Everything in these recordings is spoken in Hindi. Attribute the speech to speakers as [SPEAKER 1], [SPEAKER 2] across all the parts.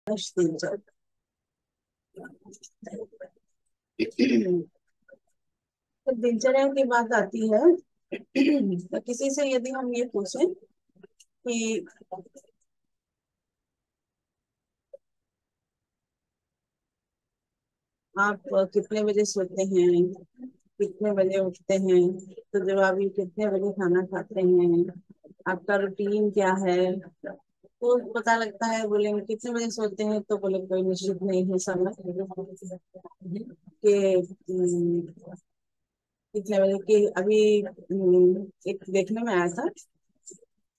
[SPEAKER 1] दिनचर्या। तो दिनचर्या की बात आती है तो किसी से यदि हम ये पूछें कि आप कितने बजे सोते हैं, कितने बजे उठते हैं, तो जवाब ये कितने बजे खाना खाते हैं, आपका रूटीन क्या है, तो पता लगता है। बोलेंगे कितने बजे सोते हैं तो बोले कोई निश्चित नहीं है समय कि कितने बजे की। अभी एक देखने में आया था,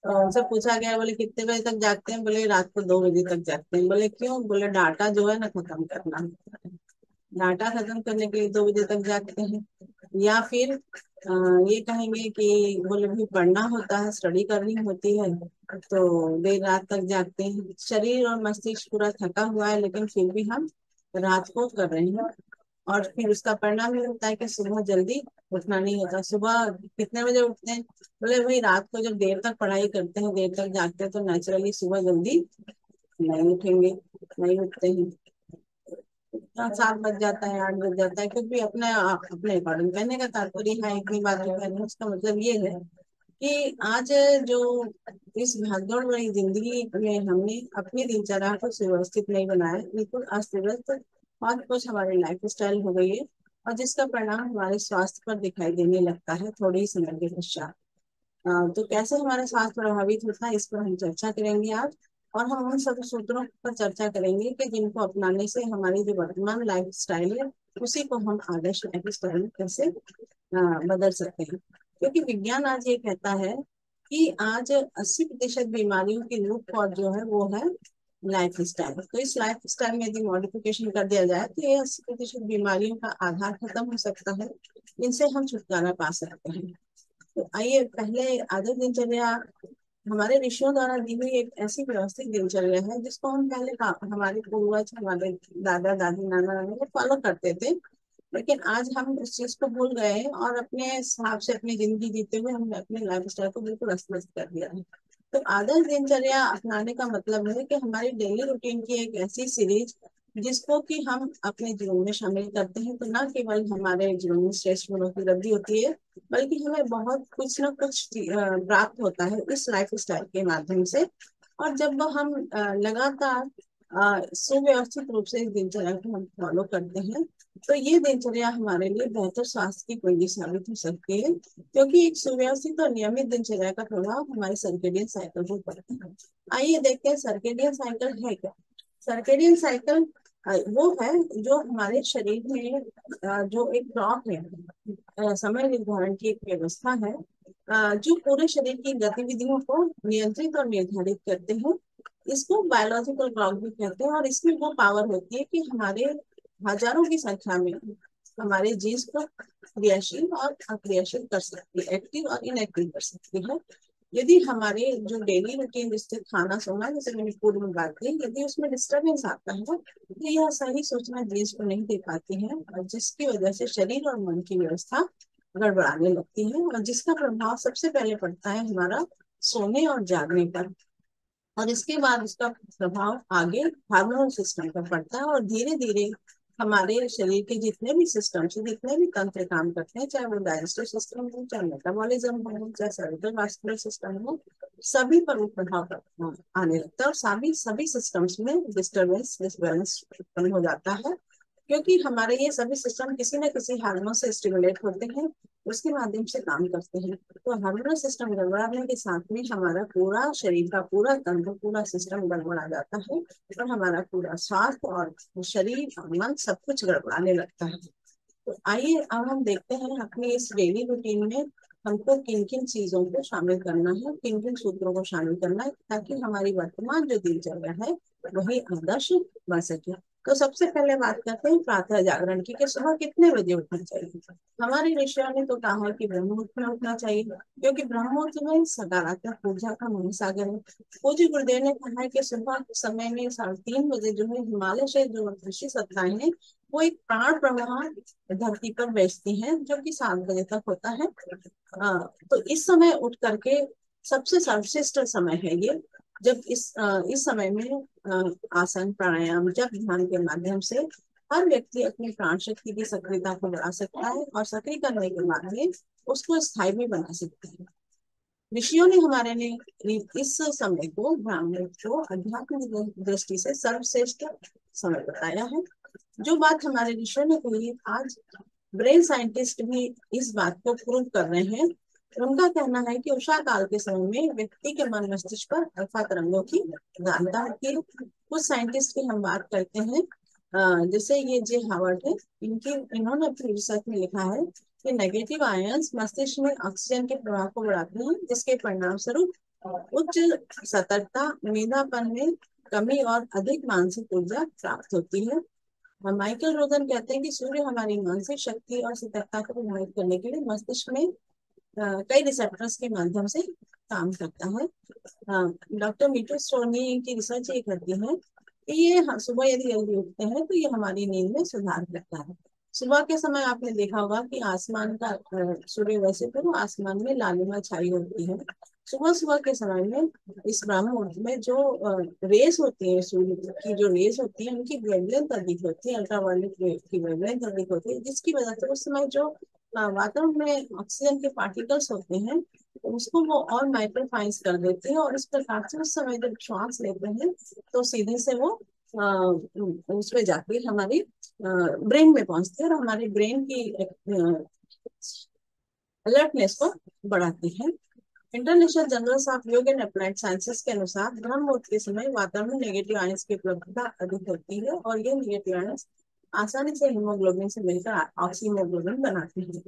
[SPEAKER 1] उनसे पूछा गया, बोले कितने बजे तक जागते हैं, बोले रात को 2 बजे तक जागते हैं। बोले क्यों, बोले डाटा जो है ना खत्म करना होता है, डाटा खत्म करने के लिए 2 बजे तक जागते हैं। या फिर ये कहेंगे कि बोले भी पढ़ना होता है, स्टडी करनी होती है, तो देर रात तक जागते हैं। शरीर और मस्तिष्क पूरा थका हुआ है लेकिन फिर भी हम रात को कर रहे हैं। और फिर उसका परिणाम ये होता है कि सुबह जल्दी उठना नहीं होता। सुबह कितने बजे उठते हैं, बोले भाई रात को जब देर तक पढ़ाई करते हैं, देर तक जागते हैं, तो नेचुरली सुबह जल्दी नहीं उठेंगे, नहीं उठते हैं। 7 बज जाता है, 8 बज जाता है, क्योंकि अपने अपने अकॉर्डिंग। कहने का तात्पर्य है, इतनी बात जो कह रहे हैं उसका मतलब ये है कि आज जो इस भागदौड़ भरी जिंदगी में हमने अपनी दिनचर्या को सुव्यवस्थित नहीं बनाया, बिल्कुल अस्त व्यस्त बहुत कुछ हमारी लाइफ स्टाइल हो गई है, और जिसका परिणाम हमारे स्वास्थ्य पर दिखाई देने लगता है थोड़े ही समय के पश्चात। तो कैसे हमारा स्वास्थ्य प्रभावित होता है, इस पर हम चर्चा करेंगे आज। और हम उन सब सूत्रों पर चर्चा करेंगे कि जिनको अपनाने से हमारी जो वर्तमान लाइफ स्टाइल है उसी को हम आदर्श लाइफ स्टाइल में कैसे बदल सकते हैं। क्योंकि विज्ञान आज ये कहता है कि आज 80% बीमारियों की रूट कॉज जो है वो है लाइफ स्टाइल। तो इस लाइफ स्टाइल में यदि मॉडिफिकेशन कर दिया जाए तो ये 80% बीमारियों का आधार खत्म हो सकता है, इनसे हम छुटकारा पा सकते हैं। तो आइए पहले आदत दिनचर्या हमारे ऋषियों द्वारा दी हुई एक ऐसी व्यवस्थित दिनचर्या है जिसको हम पहले हमारे पूर्वज, हमारे दादा दादी, नाना नानी फॉलो करते थे। लेकिन आज हम उस चीज को भूल गए हैं और अपने हिसाब से अपनी जिंदगी जीते हुए हमने अपने लाइफ स्टाइल को बिल्कुल अस्त व्यस्त कर दिया है। तो आदर्श दिनचर्या अपनाने का मतलब है कि हमारी डेली रूटीन की एक ऐसी सीरीज जिसको कि हम अपने जीवन में शामिल करते हैं, तो न केवल हमारे जीवन में स्ट्रेस गुणों की वृद्धि होती है, बल्कि हमें बहुत कुछ ना कुछ प्राप्त होता है इस लाइफ स्टाइल के माध्यम से। और जब हम लगातार सुव्यवस्थित रूप से इस दिनचर्या को हम फॉलो करते हैं, तो ये दिनचर्या हमारे लिए बेहतर स्वास्थ्य की कुंजी साबित हो सकती है। क्योंकि एक सुव्यवस्थित और नियमित दिनचर्या का प्रभाव हमारे सर्केडियन साइकिल पर पड़ता है। आइए देखते हैं सर्केडियन साइकिल है क्या। सर्केडियन साइकिल वो है जो हमारे शरीर में जो एक क्लॉक है, समय निर्धारण की एक व्यवस्था है, जो पूरे शरीर की गतिविधियों को नियंत्रित और निर्धारित करते हैं। इसको बायोलॉजिकल क्लॉक भी कहते हैं, और इसमें वो पावर होती है कि हमारे हजारों की संख्या में हमारे जीन्स को क्रियाशील और अक्रियाशील कर सकती है, एक्टिव और इनएक्टिव कर सकती है। यदि हमारे जो डेली रूटीन जिससे खाना सोना, जैसे मैंने पूर्व में बात की, यदि उसमें डिस्टर्बेंस आता है तो यह सही सूचना जीन्स को नहीं दे पाती है, और जिसकी वजह से शरीर और मन की व्यवस्था गड़बड़ाने लगती है, और जिसका प्रभाव सबसे पहले पड़ता है हमारा सोने और जागने पर। और इसके बाद उसका प्रभाव आगे हार्मोनल सिस्टम पर पड़ता है, और धीरे धीरे हमारे शरीर के जितने भी सिस्टम से जितने भी तंत्र काम करते हैं, चाहे वो डाइजेस्टिव सिस्टम हो, चाहे मेटाबॉलिज्म हो, चाहे सेरेब्रल वास्कुलर सिस्टम हो, सभी पर वो प्रभाव आने लगता है, और सभी सभी सिस्टम्स में डिस्टर्बेंस, डिसबैलेंस उत्पन्न हो जाता है। क्योंकि हमारे ये सभी सिस्टम किसी न किसी हार्मोन से स्टिमुलेट होते हैं, उसके माध्यम से काम करते हैं। तो हार्मोनल सिस्टम गड़बड़ाने के साथ में हमारा पूरा शरीर का पूरा तंत्र, पूरा सिस्टम गड़बड़ा जाता है, और हमारा पूरा स्वास्थ्य और शरीर और मन सब कुछ गड़बड़ाने लगता है। तो आइए अब हम देखते हैं अपनी इस डेली रूटीन में हमको किन किन चीजों को शामिल करना है, किन किन सूत्रों को शामिल करना है, ताकि हमारी वर्तमान जो दिनचर्या है वही आदर्श बन सके। तो सबसे पहले बात करते हैं प्रातः जागरण की, कि सुबह कितने बजे उठना चाहिए। हमारे ऋषियों ने तो कहा है कि ब्रह्म मुहूर्त में उठना चाहिए, क्योंकि ब्रह्म मुहूर्त में सकारात्मक ऊर्जा का महासागर है। पूज्य गुरुदेव ने कहा है कि सुबह के समय में 3:30 बजे जो है हिमालय से जो ऋषि सत्ताएं हैं वो एक प्राण प्रवाह धरती पर बेचती हैं, जो कि 7 बजे तक होता है। तो इस समय उठ करके सबसे सर्वश्रेष्ठ समय है ये। जब इस समय में आसन प्राणायाम जप ध्यान के माध्यम से हर व्यक्ति अपनी प्राण शक्ति की सक्रियता को बढ़ा सकता है और सक्रिय करने के बाद में उसको स्थायी भी बना सकता है। ऋषियों ने हमारे लिए इस समय को ब्राह्मण को आध्यात्मिक दृष्टि से सर्वश्रेष्ठ समय बताया है। जो बात हमारे ऋषियों ने कही आज ब्रेन साइंटिस्ट भी इस बात को प्रूव कर रहे हैं। उनका कहना है कि उषा काल के समय में व्यक्ति के मन मस्तिष्क पर अल्फा तरंगों की उदारता होती है। कुछ साइंटिस्ट की हम बात करते हैं, जैसे ये जे हावर्ड है, इन्होंने अपनी रिसर्च में लिखा है कि नेगेटिव आयंस मस्तिष्क में ऑक्सीजन के प्रवाह को बढ़ाते हैं, जिसके परिणाम स्वरूप उच्च सतर्कता, मेधापन में कमी और अधिक मानसिक ऊर्जा प्राप्त होती है। माइकल रोजन कहते हैं कि सूर्य हमारी मानसिक शक्ति और सतर्कता को प्रभावित करने के लिए मस्तिष्क में कई रिसेप्टर्स के माध्यम से काम करता है। डॉक्टर मीटू स्टोनी की रिसर्च ये कहती है कि ये सुबह यदि जल्दी उठते हैं तो ये हमारी नींद में सुधार करता है। सुबह के समय आपने देखा होगा कि आसमान का सूर्य वैसे तो आसमान में लालिमा छाई होती है। सुबह सुबह के समय में इस ब्रह्म मुहूर्त में जो रेस होती है, सूर्य की जो रेस होती है उनकी वेवलेंथ अधिक होती है, अल्ट्रावायलेट की वेवलेंथ अधिक होती है, जिसकी वजह से उस समय जो वातावरण में ऑक्सीजन के पार्टिकल्स होते हैं उसको वो और माइक्रोफाइज कर देते हैं और इस प्रकार से उस समय जब श्वास लेते हैं तो सीधे से वो उसमें जाके हमारी ब्रेन में पहुंचती है और हमारे ब्रेन की अलर्टनेस को बढ़ाती है। इंटरनेशनल जर्नल्स ऑफ योग एंड अप्लाइड साइंसेस के अनुसार ब्रह्म मुहूर्त के समय वातावरण में नेगेटिव आयंस की उपलब्धता अधिक होती है और ये नेगेटिव आयंस आसानी से हीमोग्लोबिन से मिलकर ऑक्सीहीमोग्लोबिन बनाते हैं।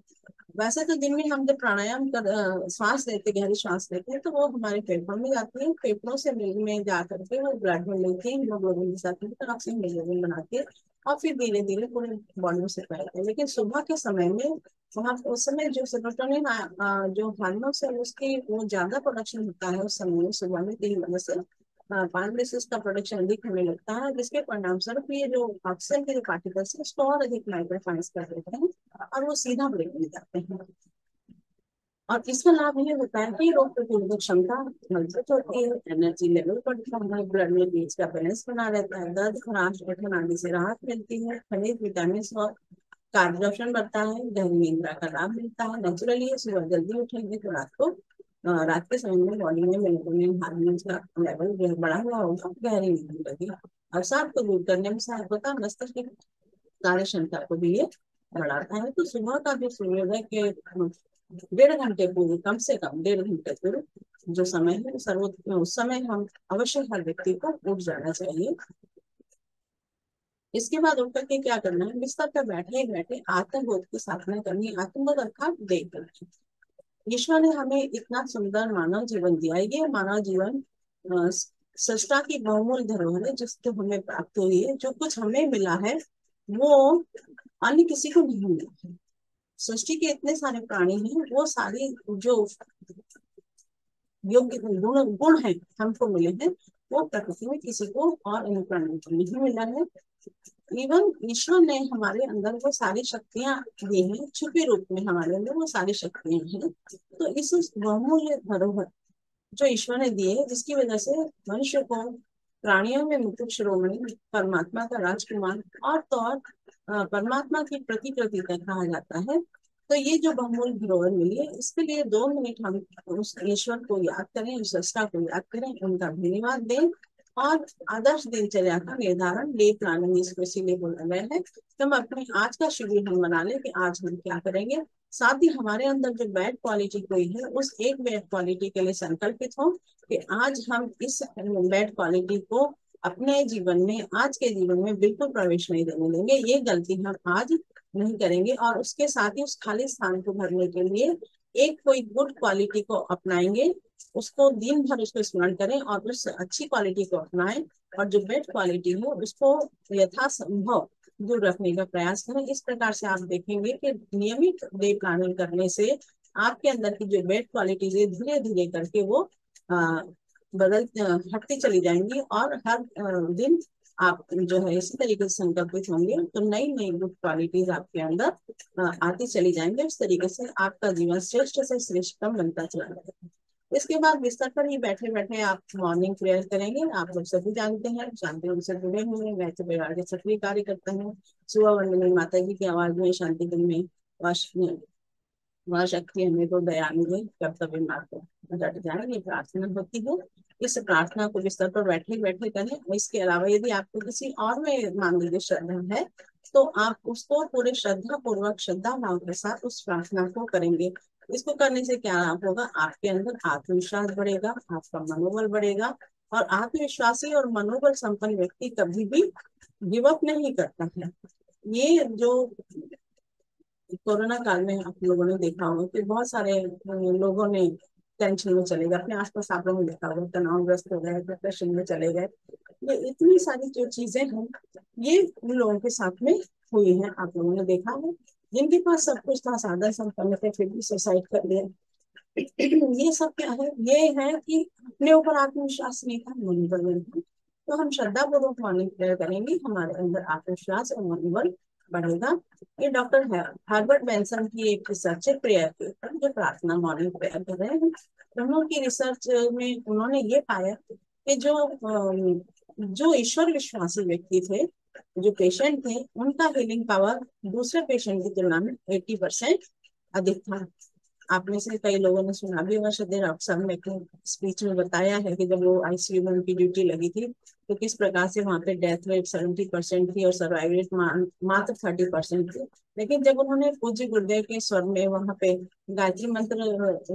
[SPEAKER 1] वैसे तो दिन में हम जब प्राणायाम कर श्वास लेते, गहरी श्वास लेते हैं तो वो हमारे फेफड़ों में जाती है, फेफड़ों से में जा करके वो ब्लड में मिलती है, हीमोग्लोबिन के साथ मिलकर ऑक्सीहीमोग्लोबिन बनाती है और फिर धीरे धीरे पूरे बॉडी में से फैलते हैं। लेकिन सुबह के समय में वहाँ उस समय जो सेरोटोनिन जो हार्मोन्स है उसकी वो ज्यादा प्रोडक्शन होता है उस समय में, सुबह में 3 बजे से 5 बजे से उसका प्रोडक्शन अधिक होने लगता है, जिसके परिणाम स्वरूप ये जो ऑक्सीजन के जो पार्टिकल्स है उसको और अधिक माइक्रोफाइज कर देते हैं और वो सीधा ब्रेन में जाते हैं। और इसका लाभ ये होता है कि रोग प्रतिरोधक क्षमता मजबूत होती है, एनर्जी लेवल बढ़ता है, ब्लड में बीच का बैलेंस बना रहता है, दर्द खराश गठन आदि से राहत मिलती है, खनिज विटामिन और कार्बोदर्शन बढ़ता है, गहरी नींद का लाभ मिलता है। नेचुरली सुबह जल्दी उठेंगे तो रात के समय में बॉडी में मेलेटोनिन हार्मोन्स का लेवल जो बढ़ा हुआ होगा, गहरी नींद लगेगी। अवसाद को दूर करने में सहायक होता है, मस्तिष्क की कार्य क्षमता को भी ये बढ़ाता है। तो सुबह का जो सूर्योदय के 1.5 घंटे पूर्व, कम से कम 1.5 घंटे पूर्व जो समय है सर्वोत्तम, उस समय हम अवश्य हर व्यक्ति को उठ जाना चाहिए। इसके बाद उठ करके क्या करना है, बिस्तर पर बैठे बैठे आत्मबोध की साधना करनी है। आत्मबोध अर्थात देख करके ईश्वर ने हमें इतना सुंदर मानव जीवन दिया है। ये मानव जीवन सृष्टा की बहुमूल्य धरोहर है जिसको हमें प्राप्त हुई है। जो कुछ हमें मिला है वो अन्य किसी को नहीं मिला है। सृष्टि के इतने सारे प्राणी हैं, वो सारी जो योग्य गुण है हमको मिले हैं वो प्रकृति में किसी को और अन्य प्राणियों को नहीं मिला है। इवन ईश्वर ने हमारे अंदर वो सारी शक्तियां दी हैं, छुपे रूप में हमारे अंदर वो सारी शक्तियां हैं। तो इस बहुमूल्य धरोहर जो ईश्वर ने दी है, जिसकी वजह से मनुष्य को प्राणियों में मुकुट शिरोमणि, परमात्मा का राजकुमार और तो और परमात्मा की प्रतिकृति कहा जाता है। तो ये जो बहुमूल्य धरोहर मिली है, इसके लिए 2 मिनट हम उस ईश्वर को याद करें, उस सृष्टा को याद करें, उनका धन्यवाद दें और आदर्श दिनचर्या का निर्धारण, डे प्लानिंग इसको इसीलिए बोला गया है। तो हम अपने आज का शेड्यूल हम बना लें कि आज हम क्या करेंगे। साथ ही हमारे अंदर जो बैड क्वालिटी कोई है उस एक बैड क्वालिटी के लिए संकल्पित हो कि आज हम इस बैड क्वालिटी को अपने जीवन में, आज के जीवन में बिल्कुल प्रवेश नहीं देने देंगे। ये गलती हम आज नहीं करेंगे और उसके साथ ही उस खाली स्थान को भरने के लिए एक कोई गुड क्वालिटी को अपनाएंगे, उसको दिन भर उसको स्मरण करें और उस अच्छी क्वालिटी को अपनाएं और जो बेड क्वालिटी हो उसको यथासंभव दूर रखने का प्रयास करें। इस प्रकार से आप देखेंगे कि नियमित डे प्लानिंग करने से आपके अंदर की जो बेड क्वालिटीज है धीरे धीरे करके वो बदल हटती चली जाएंगी और हर दिन आप जो है इसी तरीके से संकल्पित होंगे तो नई नई गुड क्वालिटीज आपके अंदर आती चली जाएंगे। इस तरीके से आपका जीवन श्रेष्ठ से श्रेष्ठतम बनता चला जाएगा। इसके बाद बिस्तर पर ही बैठे बैठे आप मॉर्निंग प्रेयर करेंगे। आप लोग सभी जानते हैं, शांति उनसे जुड़े हुए हैं, वैसे परिवार के सक्रिय कार्य करते हैं। सुबह वंदनीय माता जी की आवाज में शांति दिन में वह शक्ति हमें तो दयालु है, कर्तव्य मार्ग को डट जाए, ये प्रार्थना होती है। इस प्रार्थना को बिस्तर पर बैठे बैठे करें। इसके अलावा यदि आपको किसी और में मान लीजिए श्रद्धा है, तो आप उसको पूरे श्रद्धा पूर्वक, श्रद्धा भाव के साथ उस प्रार्थना को करेंगे। इसको करने से क्या लाभ होगा? आपके अंदर आत्मविश्वास बढ़ेगा, आपका मनोबल बढ़ेगा, और आत्मविश्वासी और मनोबल संपन्न व्यक्ति कभी भी गिव अप नहीं करता है। ये जो कोरोना काल में आप लोगों ने देखा होगा कि बहुत सारे लोगों ने टेंशन में चले गए, अपने आसपास आप लोगों ने देखा होगा, तनावग्रस्त हो गए, डिप्रेशन में चले गए। ये इतनी सारी जो चीजें हैं, ये उन लोगों के साथ में हुई है, आप लोगों ने देखा है, जिनके पास सब कुछ था, साधन संपन्न थे, फिर भी सुसाइड कर लिया। ये सब क्या है? ये है कि अपने ऊपर आत्मविश्वास नहीं था, मनोबल नहीं था। तो हम श्रद्धा पूर्वक मॉर्निंग प्रेयर करेंगे, हमारे अंदर आत्मविश्वास और मनोबल बढ़ेगा। ये डॉक्टर हार्बर्ट बेंसन की एक रिसर्च है प्रेयर के ऊपर, जो प्रार्थना मॉर्निंग प्रेयर कर रहे हैं। दोनों की रिसर्च में उन्होंने ये पाया कि जो ईश्वर विश्वासी व्यक्ति थे, जो पेशेंट थे, उनका हीलिंग पावर दूसरे पेशेंट की तुलना में 80% अधिक था। आप में से कई लोगों ने सुना भी होगा, शायद डॉक्टर साहब ने अपने स्पीच में बताया है कि जब वो आईसीयू में उनकी ड्यूटी लगी थी, तो किस प्रकार से वहां पे डेथ रेट 70% थी और सर्वाइव रेट मात्र 30% थी। लेकिन जब उन्होंने पूज्य गुरुदेव के स्वर में वहां पे गायत्री मंत्र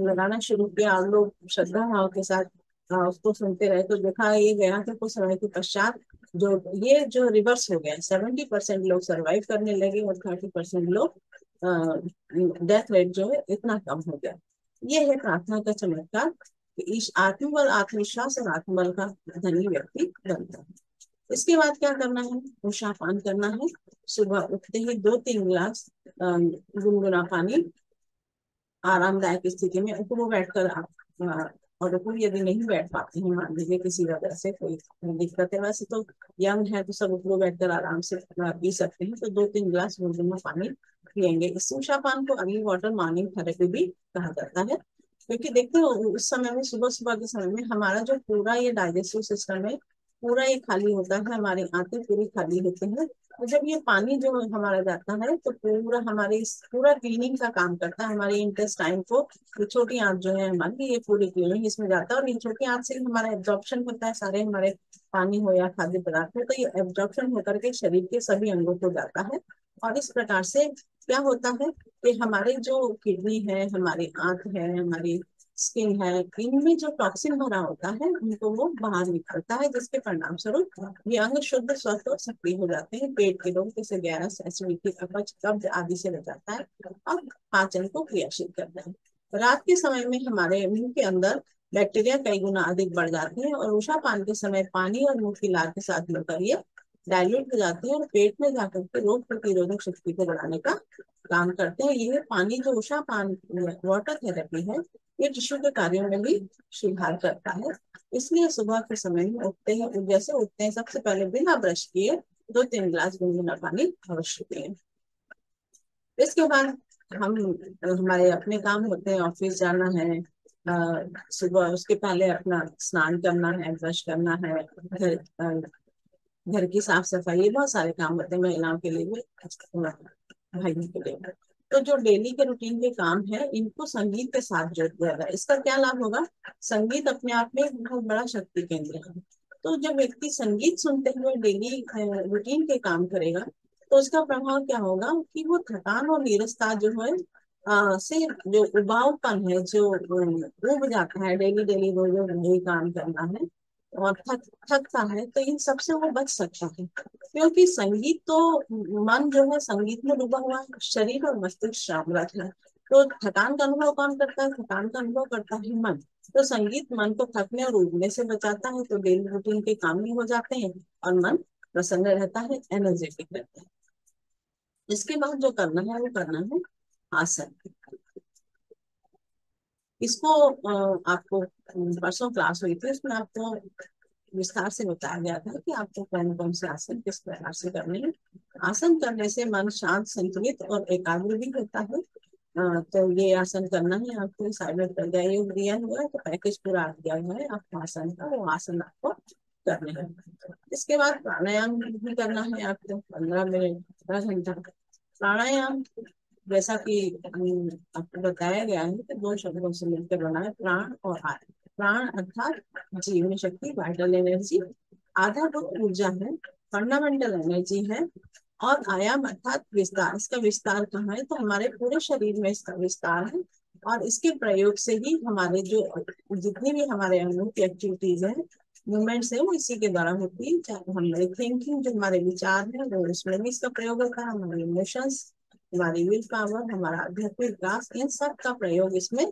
[SPEAKER 1] लगाना शुरू किया और लोग श्रद्धा भाव के साथ उसको सुनते रहे, तो देखा ये गया कि कुछ समय के पश्चात जो रिवर्स हो गया, 70% लोग सर्वाइव करने लगे और 30% लोग डेथ रेट जो है इतना कम हो गया। ये है प्रार्थना का चमत्कार, कि आत्मबल, आत्मविश्वास और आत्मबल का धनी व्यक्ति बनता है। इसके बाद क्या करना है? उषा पान करना है। सुबह उठते ही 2-3 गिलास गुनगुना पानी आरामदायक स्थिति में, ऊपर बैठकर आप और ऊपर यदि नहीं बैठ पाते हैं, मान लीजिए किसी वजह से कोई दिक्कत है, वैसे तो यंग है तो सब ऊपर बैठकर आराम से पी सकते हैं, तो 2-3 गिलास गुनगुना पानी पियेंगे। इस उषा पान को अर्ली वाटर मॉर्निंग थेरेपी भी कहा जाता है, क्योंकि देखते हो उस समय में, सुबह सुबह के समय में हमारा जो पूरा ये डाइजेस्टिव सिस्टम है, पूरा ये खाली होता है, हमारी आंतें पूरी खाली होती हैं। तो जब ये पानी जो हमारा जाता है, तो पूरा हमारे पूरा क्लीनिंग का काम करता है, हमारे इंटेस्टाइन को। ये छोटी आंत जो है हमारी, ये पूरी क्लीनिंग इसमें जाता है, और ये छोटी आंत से हमारा एब्जॉर्प्शन होता है, सारे हमारे पानी हो या खाद्य पदार्थ हो, तो ये एब्जॉर्प्शन होकर के शरीर के सभी अंगों को जाता है। और इस प्रकार से क्या होता है कि हमारे जो किडनी है, हमारी आंत है, हमारी स्किन है, इनमें जो टॉक्सिन भरा होता है उनको वो बाहर निकलता है, जिसके परिणाम स्वरूप ये अंग शुद्ध, स्वस्थ और सक्रिय हो जाते हैं। पेट के रोग जैसे गैस, एसिडिटी, अपच, कब्ज आदि से बचाता है और पाचन को क्रियाशील करता है। रात के समय में हमारे मुंह के अंदर बैक्टीरिया कई गुना अधिक बढ़ जाते हैं, और उषा पान के समय पानी और मुंह की लार के साथ मिलकर ये डाइल्यूट हो जाते हैं और पेट में जाकर के रोग प्रतिरोधक शक्ति को बढ़ाने का काम करते हैं। ये पानी जो उषा पान वाटर थेरेपी है, ये टिश्यू के कार्यों में भी सुधार करता है। इसलिए सुबह के समय में जैसे उठते हैं, सबसे पहले बिना ब्रश किए 2-3 गिलास गुनगुना पानी अवश्य पिए। इसके बाद हम हमारे अपने काम होते हैं, ऑफिस जाना है, सुबह उसके पहले अपना स्नान करना है, ब्रश करना है, घर की साफ सफाई, ये बहुत सारे काम होते हैं महिलाओं के लिए भी, भाइयों के लिए भी। तो जो डेली के रूटीन के काम है, इनको संगीत के साथ जोड़ दिया जाए। इसका क्या लाभ होगा? संगीत अपने आप में एक बहुत बड़ा शक्ति केंद्र है। तो जब व्यक्ति संगीत सुनते हुए डेली रूटीन के काम करेगा, तो उसका प्रभाव क्या होगा कि वो थकान और नीरसता जो है से जो उबाऊपन है, जो उब जाता है, डेली डेली रोज वही काम करना है और थकता है, तो इन सबसे वो बच सकता है। क्योंकि संगीत तो, मन जो है संगीत में डूबा हुआ है, शरीर और मस्तिष्क शामरत है। तो थकान का अनुभव कौन करता है? थकान का अनुभव करता है मन। तो संगीत मन को थकने और उबने से बचाता है, तो डेली रूटीन के काम भी हो जाते हैं और मन प्रसन्न रहता है, एनर्जेटिक रहता है। इसके बाद जो करना है वो करना है आसन। इसको आपको परसों क्लास हुई थी, उसमें आपको विस्तार से बताया गया था कि आपको कौन कौन से आसन किस प्रकार से करने हैं। आसन करने से मन शांत, संतुलित और एकाग्र भी होता है। तो ये आसन करना है आपको। साइड में प्रज्ञा योग दिया हुआ है, तो पैकेज पूरा आ दिया हुआ है आपको आसन का, वो आसन आपको करने हैं। इसके बाद प्राणायाम भी करना है आपको, 15 मिनट, आधा घंटा प्राणायाम। जैसा कि आपको बताया गया है कि दो शब्दों से मिलकर बना है, प्राण और आय। प्राण अर्थात जीवन शक्ति, वाइटल एनर्जी, आधारभूत ऊर्जा है, फंडामेंटल एनर्जी है। और आयाम अर्थात विस्तार, इसका विस्तार कहाँ है, तो हमारे पूरे शरीर में इसका विस्तार है। और इसके प्रयोग से ही हमारे जो जितनी भी हमारे अंगों की एक्टिविटीज है, मूवमेंट्स है, वो इसी के द्वारा होती है। चाहे हमारे थिंकिंग, जो हमारे विचार है, वो उसमें भी इसका प्रयोग होता है। हमारे इमोशंस, हमारी विल पावर, हमारा आध्यात्मिक विकास, इन सब का प्रयोग इसमें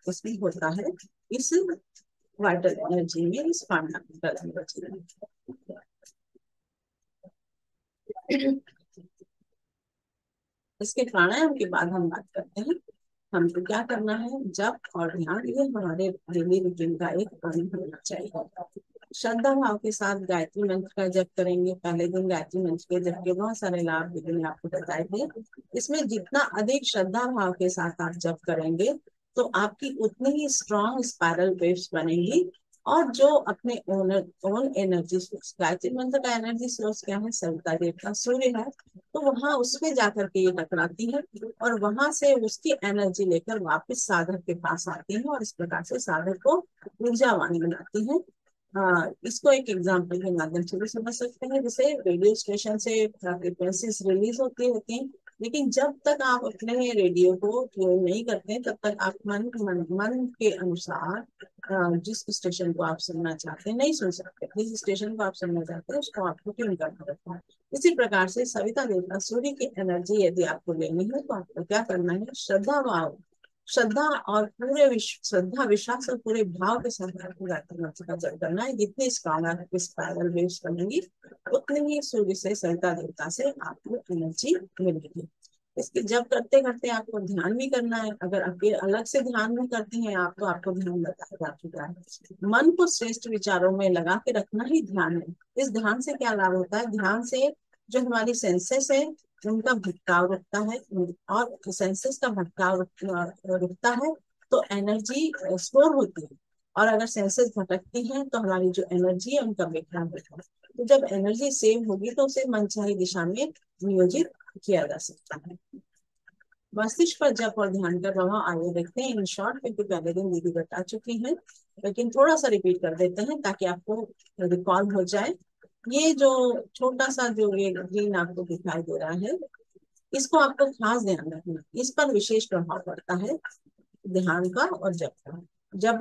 [SPEAKER 1] इसमें होता है, इस वाइटल एनर्जी में, इस फंडामेंटल एनर्जी में। इसके प्राणायाम के बाद हम बात करते हैं हमको क्या करना है, जप और ध्यान। ये हमारे डेली रूटीन का एक अंग होना चाहिए। श्रद्धा भाव के साथ गायत्री मंत्र का जप करेंगे। पहले दिन गायत्री मंत्र के जप के बहुत सारे लाभ मैंने आपको बताए थे। इसमें जितना अधिक श्रद्धा भाव के साथ आप जप करेंगे, तो आपकी उतनी ही स्ट्रॉन्ग स्पाइरल वेव्स बनेंगी। और जो अपने ओन एनर्जी सोर्स, गायत्री मंत्र का एनर्जी सोर्स क्या है, सविता देवता सूर्य है, तो वहां उसमें जाकर के ये टकराती है, और वहां से उसकी एनर्जी लेकर वापस साधक के पास आती है, और इस प्रकार से साधक को ऊर्जावान बनाती है। इसको एक एग्जाम्पल के माध्यम से भी समझ सकते हैं। जैसे रेडियो स्टेशन से फ्रीक्वेंसीज रिलीज होती होती हैं, लेकिन जब तक आप अपने रेडियो को ट्यून नहीं करते, तब तक आप मन के अनुसार जिस स्टेशन को आप सुनना चाहते हैं नहीं सुन सकते। जिस स्टेशन को आप सुनना चाहते हैं उसको आपको ट्यून करना रहता है। इसी प्रकार से सविता देवता सूर्य की एनर्जी यदि आपको लेनी है, तो आपको क्या करना है, श्रद्धा भाव, श्रद्धा और पूरे श्रद्धा विश्वास और पूरे भाव के साथ आपको गायत्री मंत्र का जप करना है। जितनी स्ट्रॉन्ग आपकी स्पाइरल वेव्स बनेंगी, उतनी ही सूर्य से, सविता देवता से आपको एनर्जी मिलेगी। इसके जब करते करते आपको ध्यान भी करना है। अगर आप अलग से ध्यान भी करते हैं आप, तो आपको ध्यान बताया जा चुका है। मन को श्रेष्ठ विचारों में लगा के रखना ही ध्यान है। इस ध्यान से क्या लाभ होता है, ध्यान से जो हमारी सेंसेस है उनका भटकाव रुकता है, और सेंसेस का भटकाव रुकता है तो एनर्जी स्टोर होती है। और अगर सेंसेस भटकती हैं तो हमारी जो एनर्जी है उनका विघटन होता है। तो जब एनर्जी सेव होगी तो उसे मनचाही दिशा में नियोजित किया जा सकता है। मस्तिष्क पर जप और ध्यान का प्रभाव आगे देखते हैं इन शॉर्ट, क्योंकि पहले दिन दीदी बता चुकी हैं, लेकिन थोड़ा सा रिपीट कर देते हैं ताकि आपको रिकॉल हो जाए। ये जो छोटा सा जो ये ग्रीन आपको दिखाई दे रहा है, इसको आपको खास ध्यान रखना, इस पर विशेष प्रभाव पड़ता है ध्यान का और जप का। जब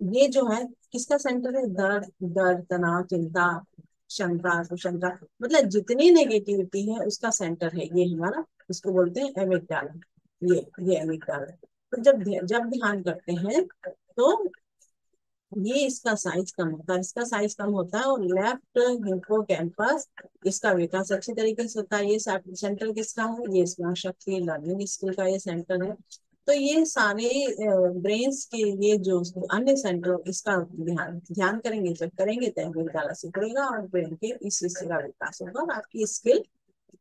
[SPEAKER 1] ये जो है किसका सेंटर है, दर्द, तनाव, चिंता, शंका, कुशंका, मतलब जितनी नेगेटिविटी है उसका सेंटर है ये हमारा, इसको बोलते हैं एमिग्डाला। ये एमिग्डाला। तो जब ध्यान करते हैं तो ये इसका साइज कम होता है, इसका साइज कम होता है, और लेफ्ट हिप्पोकैम्पस, इसका विकास अच्छी तरीके से होता है। ये सेंटर किसका है, ये स्मरण शक्ति, लर्निंग स्किल का ये सेंटर है। तो ये सारे ब्रेन्स के ये जो अन्य सेंटर, इसका ध्यान ध्यान करेंगे, जब करेंगे तो अमिगडाला सिकुड़ेगा और ब्रेन के इस हिस्से का विकास होगा और आपकी स्किल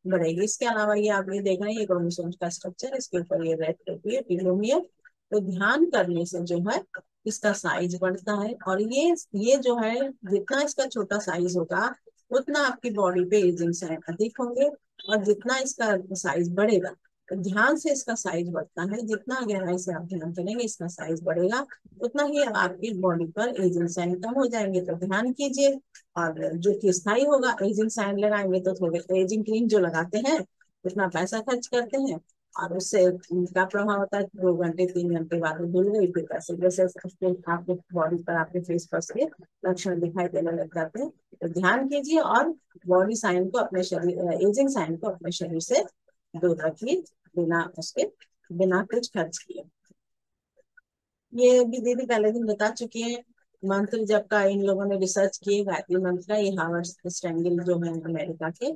[SPEAKER 1] बढ़ेगी। इसके अलावा ये आप ये देख रहे हैं, ये क्रोमोसोम्स का स्ट्रक्चर, इसके ऊपर ये रेड टोपी, टीलोमियर। तो ध्यान करने से जो है इसका साइज बढ़ता है, और ये जो है जितना इसका छोटा साइज होगा उतना आपकी बॉडी पे एजिंग साइन अधिक होंगे, और जितना इसका साइज बढ़ेगा, तो ध्यान से इसका साइज बढ़ता है, जितना गहराई से आप ध्यान करेंगे इसका साइज बढ़ेगा, उतना ही आपकी बॉडी पर एजिंग साइन कम हो जाएंगे। तो ध्यान कीजिए, और जो कि स्थायी होगा, एजिंग साइन लगाएंगे तो थोड़े एजिंग क्रीम जो लगाते हैं उतना पैसा खर्च करते हैं, और उससे क्या प्रभाव होता है, 2 घंटे 3 घंटे बाद में धुल गई, फिर पैसे जैसे आपके बॉडी पर, आपके फेस पर के लक्षण दिखाई देने लग जाते हैं। तो ध्यान कीजिए और बॉडी साइन को अपने शरीर, एजिंग साइन को अपने शरीर से दूर रखिए, बिना कुछ खर्च किए। ये भी दीदी पहले दिन बता चुकी है। मंत्र जब का इन लोगों ने रिसर्च किए गायत्री मंत्र का, ये हार्वर्ड स्ट्रेंगल जो है अमेरिका के,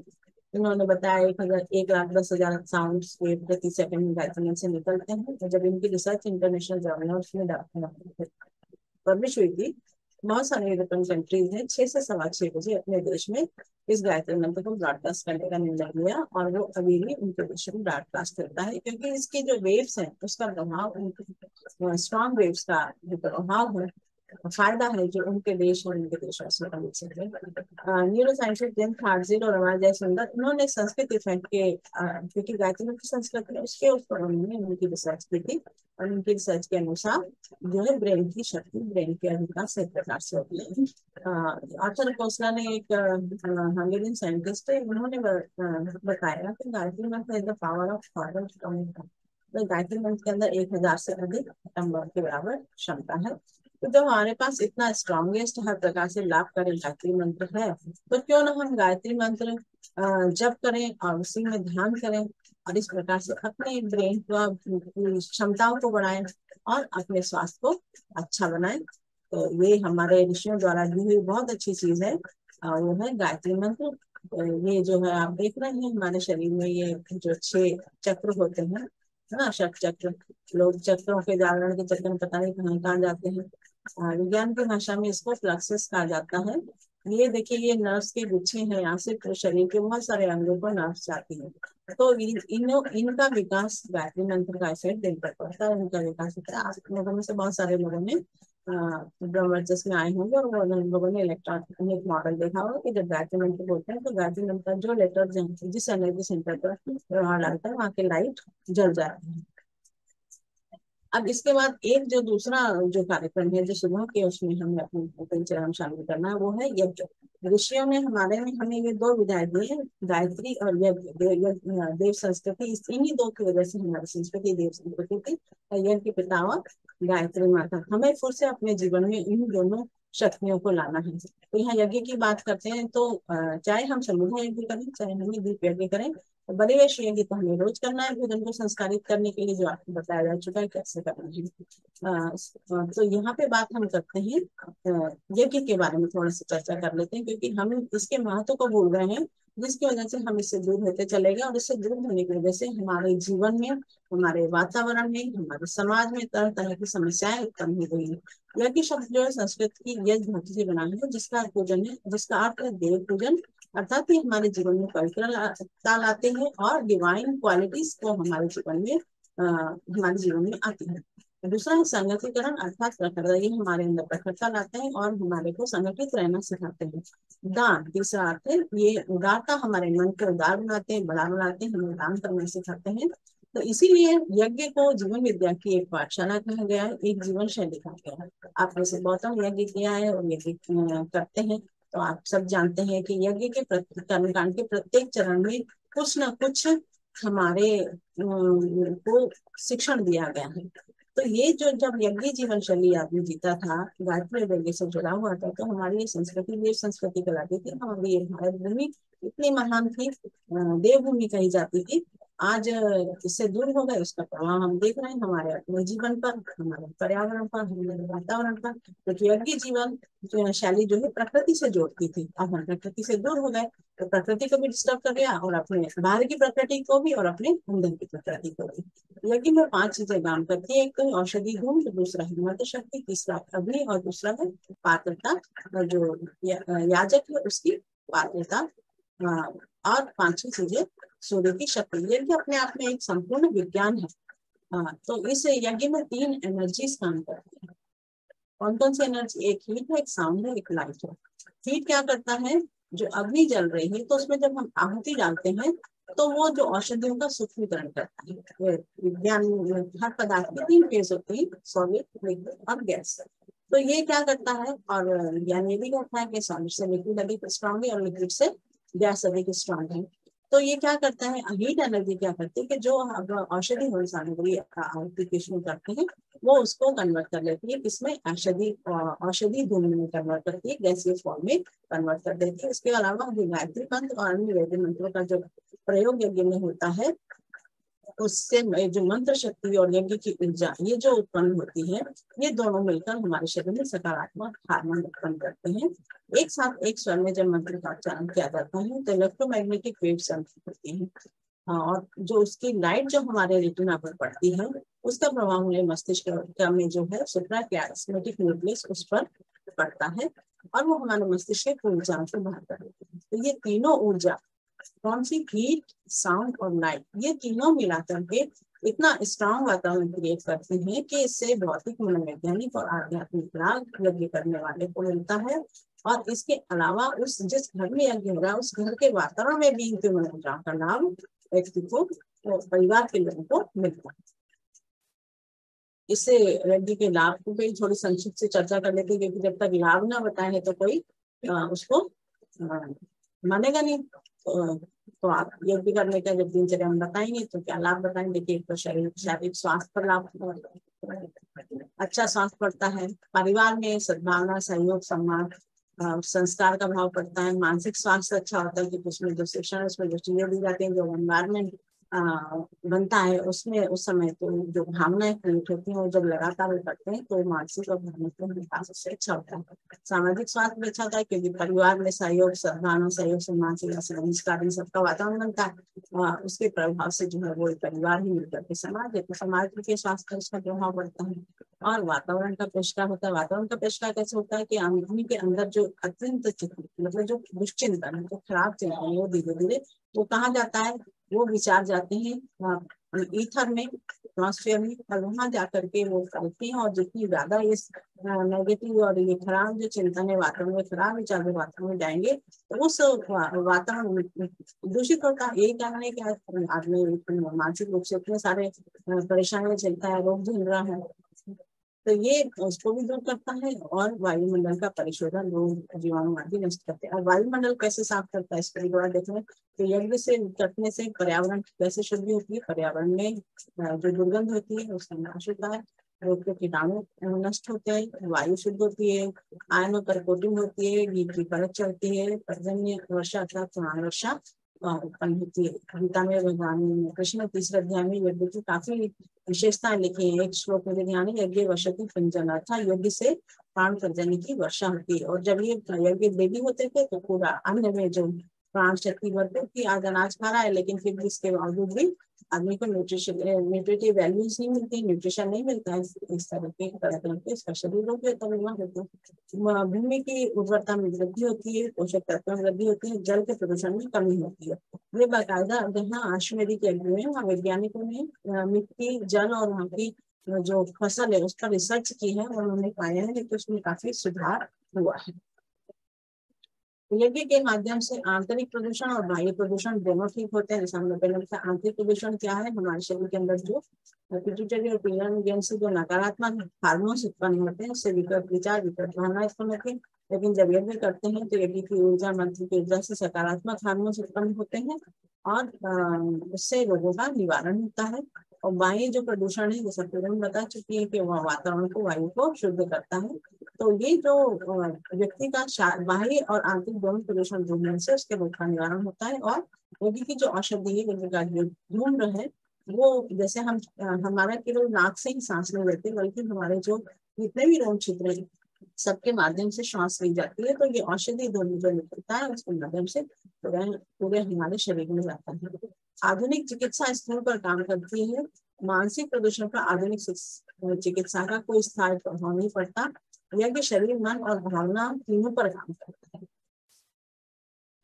[SPEAKER 1] इन्होंने बताया 1,10,000 साउंड प्रति सेकंड गायत्री मंत्र से निकलते हैं। तो जब इनकी रिसर्च इंटरनेशनल जर्नल्स में पब्लिश हुई थी, बहुत सारे यूरोपियन कंट्रीज हैं 6 से 6:15 बजे अपने देश में इस गायत्री मंत्र को ब्रॉडकास्ट करने का निर्णय लिया, और वो अभी भी उनके देश में ब्रॉडकास्ट करता है, क्योंकि इसकी जो वेव्स है उसका प्रभाव, उनके स्ट्रॉन्ग वेव्स का जो प्रभाव है, फायदा है, जो उनके देश और उनके देशवासियों का मिल सके। न्यूरो साइंटिस्ट जेन खारजिल और रमाल जयसुंदर, उन्होंने संस्कृत इफेक्ट के, क्योंकि गायत्री मंत्र संस्कृत है उसके ऊपर उन्होंने उनकी रिसर्च की थी, और उनकी रिसर्च के अनुसार जो है ब्रेन की शक्ति, ब्रेन के विकास एक प्रकार से होती है। आर्थर कोसला ने, एक हंगेरियन साइंटिस्ट है, उन्होंने बताया कि गायत्री मंत्र is the power of thought. तो गायत्री मंत्र के अंदर 1000 से अधिक नंबर के बराबर क्षमता है। तो जब हमारे पास इतना स्ट्रॉन्गेस्ट हर प्रकार से लाभकारी गायत्री मंत्र है, तो क्यों ना हम गायत्री मंत्र जप करें और उसी में ध्यान करें, और इस प्रकार से अपने ब्रेन को, क्षमताओं को बढ़ाएं और अपने स्वास्थ्य को अच्छा बनाएं। तो ये हमारे ऋषियों द्वारा दी हुई बहुत अच्छी चीज है, वो है गायत्री मंत्र। ये जो है आप देख रहे हैं हमारे शरीर में ये जो 6 चक्र होते हैं, है ना, षट चक्र। लोग चक्रों के जागरण के चक्कर में पता नहीं कहाँ कहाँ जाते हैं। विज्ञान की भाषा में इसको प्लक्सस कहा जाता है। ये देखिए, ये नर्व्स के गुच्छे हैं, यहाँ से शरीर के बहुत सारे अंगों पर नर्व्स जाती है। तो इनका विकास गायत्री मंत्र का इफेक्ट दिन पर पड़ता है, इनका विकास होता है। आप लोगों में से बहुत सारे लोगों ने ब्रह्मचर्य में आए होंगे, और वो लोगों ने इलेक्ट्रॉनिक मॉडल देखा होगा कि जब गायत्री मंत्र बोलते हैं तो गायत्री मंत्र जो लेटर जिस एनर्जी सेंटर पर प्रभाव डालता है वहाँ के लाइट जल जाते हैं। अब इसके बाद एक जो दूसरा जो कार्यक्रम है जो सुबह के, उसमें हमें अपनी दिनचर्या में शामिल करना है, वो है यज्ञ। ऋषियों ने हमारे में हमें ये 2 विधाएं दी है, गायत्री और यज्ञ। देव संस्कृति, इन्हीं 2 की वजह से हमारी संस्कृति देव संस्कृति थी। यज्ञ की पितामह गायत्री माता, हमें फिर से अपने जीवन में इन दोनों शक्तियों को लाना है। तो यहाँ यज्ञ की बात करते हैं, तो चाहे हम समूह यज्ञ करें, चाहे हम दीप यज्ञ करें, तो बलिवेश यज्ञ तो हमें रोज करना है भोजन को संस्कारित करने के लिए, जो आपको बताया जा चुका है कैसे करना है। तो यहाँ पे बात हम करते हैं यज्ञ के बारे में, थोड़ा सा चर्चा कर लेते हैं, क्योंकि हम इसके महत्व को भूल रहे हैं, जिसकी वजह से हम इससे दूर होते चले गए, और इससे दूर होने की वजह से हमारे जीवन में, हमारे वातावरण में, हमारे समाज में तरह तरह की समस्याएं उत्पन्न हो गई है। यज्ञ शब्द जो है संस्कृत की यज्ञ धातु से बना है, जिसका पूजन है, जिसका अर्थ है देव पूजन, अर्थात ये हमारे जीवन में पवित्रता लाते हैं और डिवाइन क्वालिटीज को हमारे जीवन में आती है। दूसरा है संगठीकरण, अर्थात प्रखरता, ये हमारे अंदर प्रखरता लाते हैं और हमारे को संगठित रहना सिखाते हैं। दान, तीसरा अर्थ है, ये उदारता, हमारे मन को उदार बनाते हैं, बड़ा बनाते हैं, हमें दान करना सिखाते हैं। तो इसीलिए यज्ञ को जीवन विद्या की एक पाठशाला कहा गया है, एक जीवन शैली कहा गया है। आप में से बहुतों यज्ञ किया है और यज्ञ करते हैं, तो आप सब जानते हैं कि यज्ञ के कर्मकांड के प्रत्येक चरण में कुछ न कुछ हमारे को शिक्षण दिया गया है। तो ये जो जब यज्ञ जीवन शैली आदमी जीता था, गायत्री यज्ञ से जुड़ा हुआ था, तो हमारी ये संस्कृति देव संस्कृति कहलाती थी। हमारी ये भारत भूमि इतनी महान थी, देवभूमि कही जाती थी। आज इससे दूर हो गए, उसका प्रभाव हम देख रहे हैं हमारे अपने जीवन पर, हमारे पर्यावरण पर, हमारे वातावरण पर। क्योंकि यज्ञ जीवन शैली जो है प्रकृति से जोड़ती थी, अब हम प्रकृति से दूर हो गए, तो प्रकृति को भी डिस्टर्ब कर गया, और अपने बाहर की प्रकृति को भी और अपने अंदर की प्रकृति को भी। यज्ञ में 5 चीजें काम करती है, एक तो औषधि गुण, दूसरा है मत शक्ति, तीसरा अग्नि, और दूसरा है पात्रता, जो याजक है उसकी पात्रता, और 5 चीजें सूर्य की शक्ति। यज्ञ अपने आप में एक संपूर्ण विज्ञान है। तो इस यज्ञ में 3 एनर्जीज काम करती है। कौन कौन सी एनर्जी? एक हीट है, एक साउंड है, एक लाइट है। हीट क्या करता है, जो अग्नि जल रही है, तो उसमें जब हम आहुति डालते हैं तो वो जो औषधियों का सूक्ष्मीकरण करता है। विज्ञान में हर पदार्थ की 3 फेज होती है, सॉलिड, लिक्विड और गैस। तो ये क्या करता है, और विज्ञान ये भी कहता है कि सॉलिड से लिक्विड अधिक स्ट्रांग है और लिक्विड से गैस अधिक स्ट्रांग है। तो ये क्या करता है, हीट एनर्जी क्या करती है कि जो औषधि सामग्री एप्लीकेशन करते हैं, वो उसको कन्वर्ट कर लेती है, इसमें औषधि धूम में कन्वर्ट करती है, गैसीय फॉर्म में कन्वर्ट कर देती है। इसके अलावा गायत्री मंत्र और अन्य वैदिक मंत्रों का जो प्रयोग यज्ञ में होता है, उससे जो मंत्र शक्ति और यज्ञ की ऊर्जा ये जो उत्पन्न होती है, ये दोनों मिलकर हमारे शरीर में सकारात्मक हार्मोन उत्पन्न करते हैं। एक साथ एक स्वर में जब मंत्र का उच्चारण किया जाता है तो इलेक्ट्रोमैग्नेटिक वेव्स होती है, और जो उसकी लाइट जो हमारे रेटिना पर पड़ती है, उसका प्रभाव हमारे मस्तिष्क में जो है सुप्राक्रियास्मेटिक न्यूक्लियस उस पर करता है और वो हमारे मस्तिष्क की ऊर्जा को बाहर कर देती है। तो ये तीनों ऊर्जा, कौन सी, हीट, साउंड और लाइट, ये तीनों मिलाकर के इतना स्ट्रांग वातावरण क्रिएट करते हैं कि इससे भौतिक, मनोवैज्ञानिक और आध्यात्मिक लाभ यज्ञ करने वाले को मिलता है। और इसके अलावा उस जिस घर में यज्ञ हो रहा है उस घर के वातावरण में भी इनके मनोरंजन का लाभ व्यक्ति को, परिवार के लोगों को मिलता है। इससे यज्ञ के लाभ को भी थोड़ी संक्षिप्त से चर्चा कर लेते हैं, क्योंकि जब तक लाभ ना बताए तो कोई उसको मानेगा नहीं। तो आप यज्ञ करने का जब दिनचर्या हम बताएंगे तो क्या लाभ बताएंगे कि एक तो शारीरिक स्वास्थ्य पर लाभ, अच्छा स्वास्थ्य पड़ता है, परिवार में सद्भावना, सहयोग, सम्मान, संस्कार का भाव पड़ता है, मानसिक स्वास्थ्य अच्छा होता है कि उसमें जो शिक्षण, उसमें जो चीजें दी जाती हैं, जो एनवायरमेंट बनता है उसमें उस समय तो जो भावनाएं क्रिएट होती हैं वो जब लगातार करते हैं तो मानसिक और भावनात्मक विकास उससे अच्छा होता है। सामाजिक स्वास्थ्य भी अच्छा होता है क्योंकि परिवार में सहयोग, सद्भावना, सहयोग, सम्मान, संस्कार, सबका वातावरण बनता है। उसके प्रभाव से जो है वो परिवार ही मिलकर के समाज है, तो समाज के स्वास्थ्य पर इसका प्रभाव पड़ता है। और वातावरण का परिष्कार होता है। वातावरण का परिष्कार कैसे होता है कि आदमी के अंदर जो अत्यंत मतलब जो दुष्चिंतन है, जो खराब चिंतन है, वो धीरे धीरे वो कहाँ जाता है, वो विचार जाते हैं ईथर में, एटमॉस्फेयर में, और वहां जाकर के वो करते हैं। और जितनी ज्यादा इस नेगेटिव और ये खराब जो चिंतन है वातावरण में, खराब विचार में वातावरण में जाएंगे तो उस वातावरण दूषित होता है। यही कारण है कि आदमी मानसिक रूप से इतने सारे परेशानियां झेलता है, रोग झेल रहा है। तो ये उसको भी दूर करता है और वायुमंडल का परिशोधन, रोग, जीवाणु आदि नष्ट करते हैं। और वायुमंडल कैसे साफ करता है इसके लिए देखें तो यज्ञ से करने से पर्यावरण कैसे शुद्धि होती है, पर्यावरण में जो दुर्गंध होती है उसका नाश होता है, रोग के कीटाणु नष्ट होते हैं, वायु शुद्ध होती है, आयनों पर कोटिंग होती है, घी की परत चढ़ती है, पर्जन्य वर्षा अर्थात पुराण वर्षा उत्पन्न होती है। गीता में भगवान कृष्ण तीसरे अध्याय में यज्ञ की काफी विशेषताएं लिखी है। एक श्लोक में ध्यान है, यज्ञ वर्षति पंचन, अर्थात यज्ञ से प्राण पर्जन्य की वर्षा होती है। और जब ये यज्ञ देवी होते थे तो पूरा अन्न में जो प्राण शक्ति भरपूर थी, आज अनाज खा रहा है लेकिन फिर भी इसके बावजूद भी आदमी को न्यूट्रिटिव वैल्यूज नहीं मिलती, न्यूट्रिशन नहीं मिलता है। इस तरह के इसका शरीर रोग होता है। भूमि की उर्वरता में वृद्धि होती है, पोषक तत्वों में वृद्धि होती है, जल के प्रदूषण में कमी होती है। ये बाकायदा जहाँ आयुर्वेदिक यज्ञ में वहाँ वैज्ञानिकों ने मिट्टी, जल और वहाँ की जो फसल है उस पर रिसर्च की है और उन्होंने पाया है कि उसमें काफी सुधार हुआ है। यज्ञ के माध्यम से आंतरिक प्रदूषण और बाह्य प्रदूषण दोनों ठीक होते हैं। जैसे हमने पहले बताया, आंतरिक प्रदूषण क्या है, हमारे शरीर के अंदर जो पिट्यूटरी और पिनियन ग्लैंड से जो नकारात्मक हार्मोन्स उत्पन्न होते हैं उससे विकृत विचार, विकृत भावना उत्पन्न होती है। लेकिन जब यज्ञ करते हैं तो यज्ञ की ऊर्जा, मंत्र की ऊर्जा से सकारात्मक हार्मोन्स उत्पन्न होते हैं और उससे रोगों का निवारण होता है। और बाह्य जो प्रदूषण है, जैसे पूर्व बता चुकी है कि वह वातावरण को, वायु को शुद्ध करता है। तो ये जो व्यक्ति का बाह्य और आंतरिक दोनों प्रदूषण दूर होने से उसके रोग का निवारण होता है। और यज्ञ की जो औषधि है, यज्ञ का जो धूम्र है, वो जैसे हम हमारा केवल नाक से ही सांस नहीं लेते, बल्कि हमारे जो जितने भी रोम छिद्र हैं सबके माध्यम से श्वास ली जाती है। तो ये औषधि धूम्र जो निकलता है उसके माध्यम से पूरे हमारे शरीर में जाता है। आधुनिक चिकित्सा स्थल पर काम करती है। मानसिक प्रदूषण पर आधुनिक चिकित्सा का कोई स्थायी प्रभाव नहीं पड़ता। यज्ञ शरीर, मन और भावना तीनों पर काम करता है।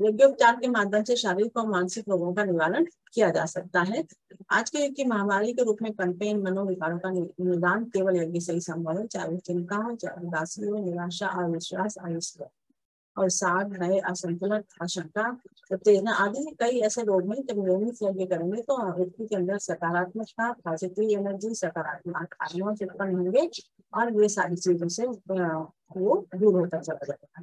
[SPEAKER 1] यज्ञोपचार के माध्यम से शारीरिक और मानसिक रोगों का निवारण किया जा सकता है। आज के युग की महामारी के रूप में कंटेन मनोविकारों का निदान केवल यज्ञ से ही संभव है, चाहे वो चिंता हो, चाहे उदासी हो, निराशा, अविश्वास, अनिश्चित और साग, भय, असंतुलन, आशंका, उत्तेजना आदि कई ऐसे रोग हैं। जब नियमित यज्ञ करेंगे तो व्यक्ति के अंदर सकारात्मकता, पॉजिटिव एनर्जी, सकारात्मक हार्मोन्स उत्पन्न होंगे और ये सारी चीजों से वो दूर होता चला जाएगा।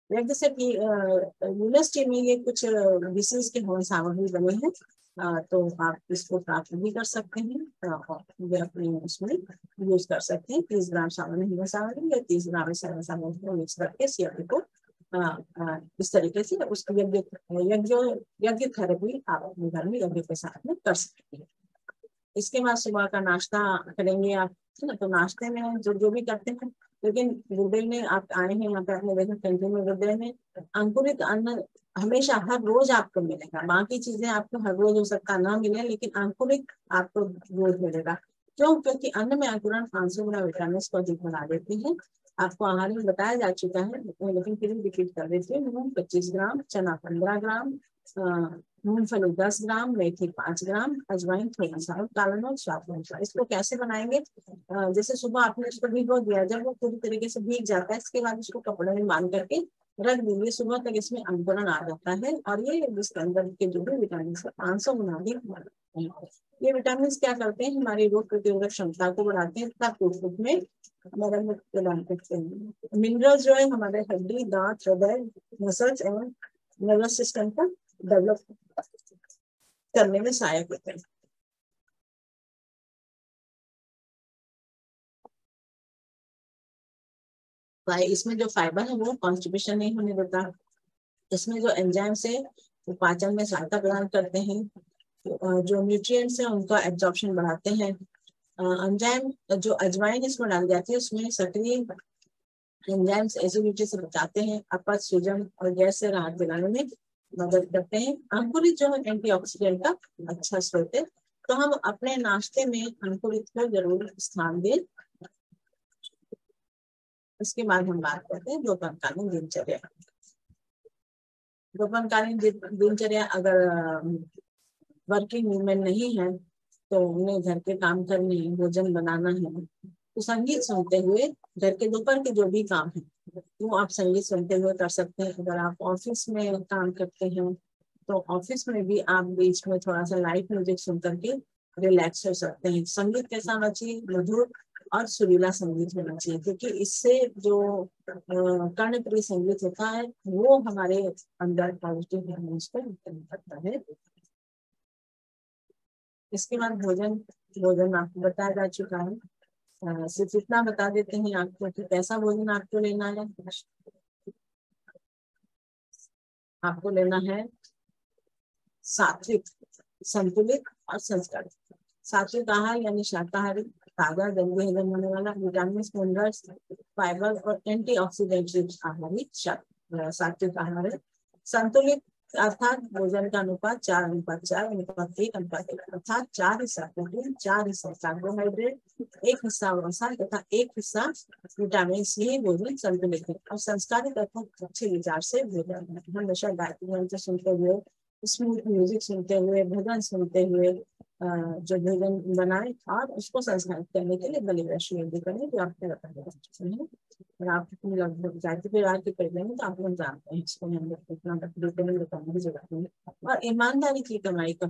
[SPEAKER 1] यज्ञ से यूनिवर्सिटी में ये कुछ विशेष के हवन सामग्री बने हैं, तो आप इसको प्राप्त भी कर सकते हैं और अपने उसमें यूज कर सकते हैं। 30 ग्राम हवन सामग्री या 30 ग्राम सामग्री को मिक्स करके यज्ञ को इस तरीके से उसको यज्ञ थेरेपी आप अपने घर में यज्ञ के साथ में कर सकते हैं। इसके बाद सुबह का नाश्ता करेंगे आप, है ना। तो नाश्ते में जो भी करते हैं, लेकिन गुरुदेव ने, आप आए हैं यहाँ पे, आपने देखा कैंटीन में गुरुदेव ने अंकुरित अन्न हमेशा हर रोज आपको मिलेगा। बाकी चीजें आपको हर रोज हो सकता ना मिले, लेकिन अंकुरित आपको रोज मिलेगा। क्यों? क्योंकि अन्न में अंकुरण 500 गुना विटामिन को अधिक बना देती है आपको आहार में बताया जा चुका है, लेकिन फिर रिपीट कर देती हूँ। मूंग 25 ग्राम, चना 15 ग्राम, मूंगफली 10 ग्राम, मेथी 5 ग्राम, अजवाइन थोड़ा सा और काला नमक स्वाद अनुसार। इसको कैसे बनाएंगे? जैसे सुबह आपने इसको भिगो दिया, जब वो पूरी तरीके से भीग जाता है, इसके बाद इसको कपड़े में बांध करके रख दीजिए। सुबह तक इसमें अंकुरण आ जाता है और ये जिसके अंदर के जो भी विटामिन 500 गुना अधिक ये विटामिन क्या करते हैं? हमारी रोग प्रतिरोधक क्षमता को बढ़ाते हैं तथा फूड में मदद प्रदान करते हैं। मिनरल्स जो है हमारे हड्डी, दांत, हृदय, मसल्स एवं नर्वस सिस्टम को डेवलप करने में सहायक होते हैं। इसमें जो फाइबर है वो कॉन्स्टिपेशन नहीं होने देता। इसमें जो एंजाइम्स है वो पाचन में सहायता प्रदान करते हैं, जो न्यूट्रिएंट्स हैं उनका एब्जॉर्प्शन बढ़ाते हैं। एंजाइम जो अजवाइन इसमें डाली जाती है उसमें सक्रिय एंजाइम्स एसिडिटी से बचाते हैं, अपच, सूजन और गैस से राहत दिलाने में मदद करते हैं। अंकुरित जो है एंटीऑक्सीडेंट का अच्छा स्रोत है, तो हम अपने नाश्ते में अंकुरित को जरूर स्थान दें। इसके बाद हम बात करते हैं दोपहरकालीन दिनचर्या। दोपहरकालीन दिनचर्या अगर वर्किंग वूमेन नहीं है तो उन्हें घर के काम करने हैं, भोजन बनाना है, तो संगीत सुनते हुए घर के दोपहर के जो भी काम है वो आप संगीत सुनते हुए कर सकते हैं। अगर आप ऑफिस में काम करते हैं तो ऑफिस में भी आप बीच में थोड़ा सा लाइट म्यूजिक सुन करके रिलैक्स हो सकते हैं। संगीत कैसा होना चाहिए? मधुर और सुरीला संगीत होना चाहिए, क्योंकि इससे जो कर्णप्रिय संगीत होता है वो हमारे अंदर पॉजिटिव हार्मोन्स को उत्पन्न करता है। इसके बाद भोजन आपको बताया जा चुका है। सिर्फ इतना बता देते हैं आपको कि कैसा भोजन आपको लेना है। आपको लेना है सात्विक, संतुलित और संस्कारित। सात्विक आहार यानी शाकाहारी, ताजा, जल्दी हजम होने वाला, विटामिन, मिनरल्स, फाइबर और एंटीऑक्सीडेंट आहारी सात्विक आहार है। संतुलित अर्थात भोजन का अनुपात 4:4:1 अर्थात 4 हिस्सा प्रोटीन, 4 हिस्सा कार्बोहाइड्रेट, 1 हिस्सा वसा तथा 1 हिस्सा विटामिन। यही भोजन संतुलित है। और संस्कारित अर्थात अच्छे विचार से भोजन, हमेशा गायत्री सुनते हुए, स्मूथ म्यूजिक सुनते हुए, भजन सुनते हुए जो भोजन बनाए और उसको संस्कारित करने के लिए बलि वैष्णव करें जो आपको बताया। और आप लगभग जाति परिवार के परिवार में तो आप लोग जानते हैं, इसको हम लोग इतना बताने की जरूरत नहीं। और ईमानदारी की कमाई का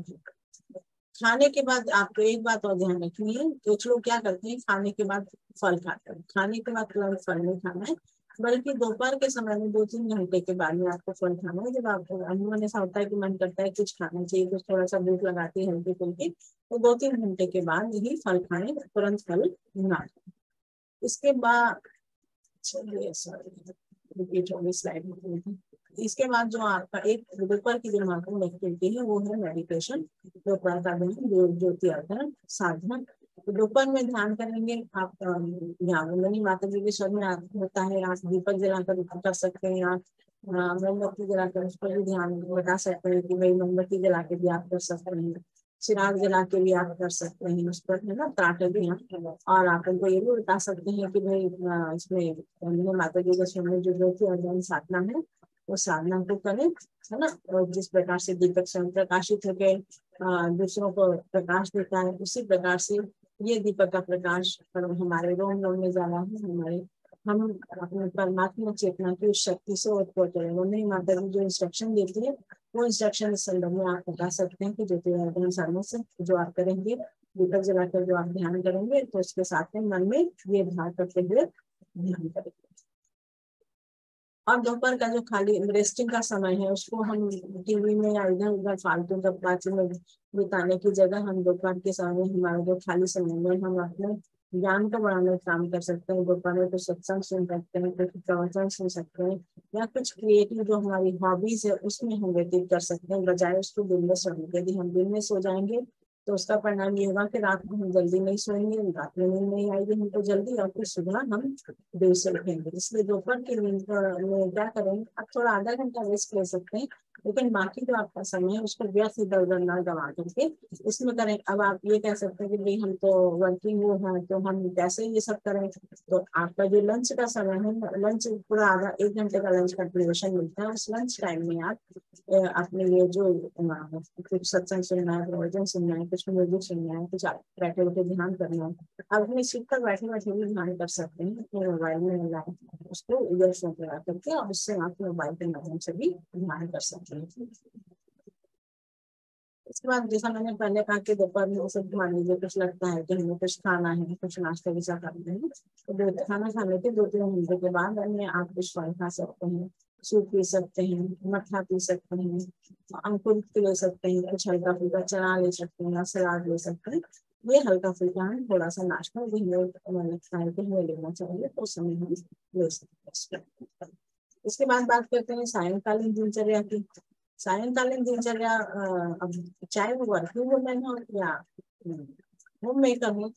[SPEAKER 1] खाने के बाद आपको एक बात और ध्यान रखनी है, कुछ लोग क्या करते हैं खाने के बाद फल खाते हैं। खाने के बाद तुरंत फल नहीं खाना है, बल्कि दोपहर के समय में 2-3 घंटे के बाद में आपको फल खाना है। जब आपको अनुभव ऐसा होता है कि मन करता है कुछ खाना चाहिए, कुछ थोड़ा सा भूख लगाती है हल्की फुल्की, तो 2-3 घंटे के बाद ही फल खाएं, तुरंत फल ना। इसके बाद रिपीट होगी स्लाइड। इसके बाद जो आपका एक दोपहर की जो महत्वपूर्ण एक्टिविटी है वो है मेडिटेशन। दोपहर का ज्योति अर्धन साधना। तो दोपहर में ध्यान करेंगे आप, ध्यान माता जी के स्वर में होता है। आप दीपक जलाकर कर सकते हैं, आप मोमबत्ती जलाकर उस पर भी ध्यान बता सकते हैं कि भाई मोमबत्ती जला के भी आप कर सकते हैं, चिराग जला के भी आप कर सकते हैं उस पर, है ना, प्रातः ध्यान। और आप उनको ये भी बता सकते हैं कि भाई इसमें माता जी के स्वर में जो ज्योति अर्धन साधना है वो साधना को करें, है ना। और जिस प्रकार से दीपक स्वयं प्रकाशित होकर दूसरों को प्रकाश देता है, उसी प्रकार से ये दीपक का प्रकाश हमारे रोम रोम में जाना है, हमारे हम अपने परमात्मा चेतना की उस शक्ति से ओतप्रोत करें। नहीं माता जी जो इंस्ट्रक्शन देती है वो इंस्ट्रक्शन इस संदर्भ में आप बता सकते हैं कि ज्योतिर्विज्ञान साधना से जो आप करेंगे, दीपक जलाकर जो आप ध्यान करेंगे, तो उसके साथ में मन में ये ध्यान करते हुए ध्यान करेंगे। और दोपहर का जो खाली रेस्टिंग का समय है उसको हम टीवी में या इधर उधर फालतू बातचीत में बिताने की जगह हम दोपहर के समय हमारे जो खाली समय में हम अपने ज्ञान को बढ़ाने का काम कर सकते हैं। दोपहर में कुछ सत्संग सुन सकते हैं, कुछ प्रवचन सुन सकते हैं, या कुछ क्रिएटिव जो हमारी हॉबीज है उसमें हम व्यतीत कर सकते हैं, बजाय उसको दिन में सोने के। यदि हम दिन में सो जाएंगे तो उसका परिणाम ये होगा कि रात को हम जल्दी नहीं सोएंगे, रात में नींद नहीं आएगी हमको जल्दी, और फिर सुबह हम देर से उठेंगे। इसलिए दोपहर की नींद में क्या करेंगे, आप थोड़ा आधा घंटा रेस्ट ले सकते हैं, लेकिन बाकी जो आपका समय है उसको व्यर्थ इधर उधर ना गवा करके इसमें करें। अब आप ये कह सकते हैं कि भाई हम तो वर्किंग वो हैं तो हम कैसे ये सब करें। तो आपका जो लंच का समय है, लंच पूरा आधा 1 घंटे का लंच का ड्यूरेशन मिलता है, उस लंच टाइम में आप अपने ये जो कुछ सत्संग सुनना है, प्रवचन सुनना है, कुछ म्यूजिक सुनना है, कुछ आप बैठे बैठे ध्यान करना है, आप अपनी सीट पर बैठे बैठे भी ध्यान कर सकते हैं अपने मोबाइल में लगाए उसको ईयरफोन लगा करके, और उससे आप मोबाइल के माध्यम से भी ध्यान कर सकते हैं। इसके बाद जैसा मैंने पहले कहा कि दोपहर में जैसे मान लीजिए कुछ लगता है कि हमें कुछ खाना है, कुछ नाश्ता वैसा करना है, तो खाना खाने के 2-3 घंटे के बाद अन्य आप कुछ फल खा सकते हैं, सूप पी सकते हैं, मट्ठा पी सकते हैं, अंकुर ले सकते हैं, कुछ हल्का फुल्का चना ले सकते हैं या सलाद ले सकते हैं। ये हल्का फुल्का है, थोड़ा सा नाश्ता भी हमें लगता है कि हमें लेना चाहिए तो उस समय हम ले सकते हैं। इसके बाद बात करते हैं सायंकालीन दिनचर्या की। सायंकालीन दिनचर्या अब चाहे वो वर्किंग वुमेन हो या होम मेकर हो,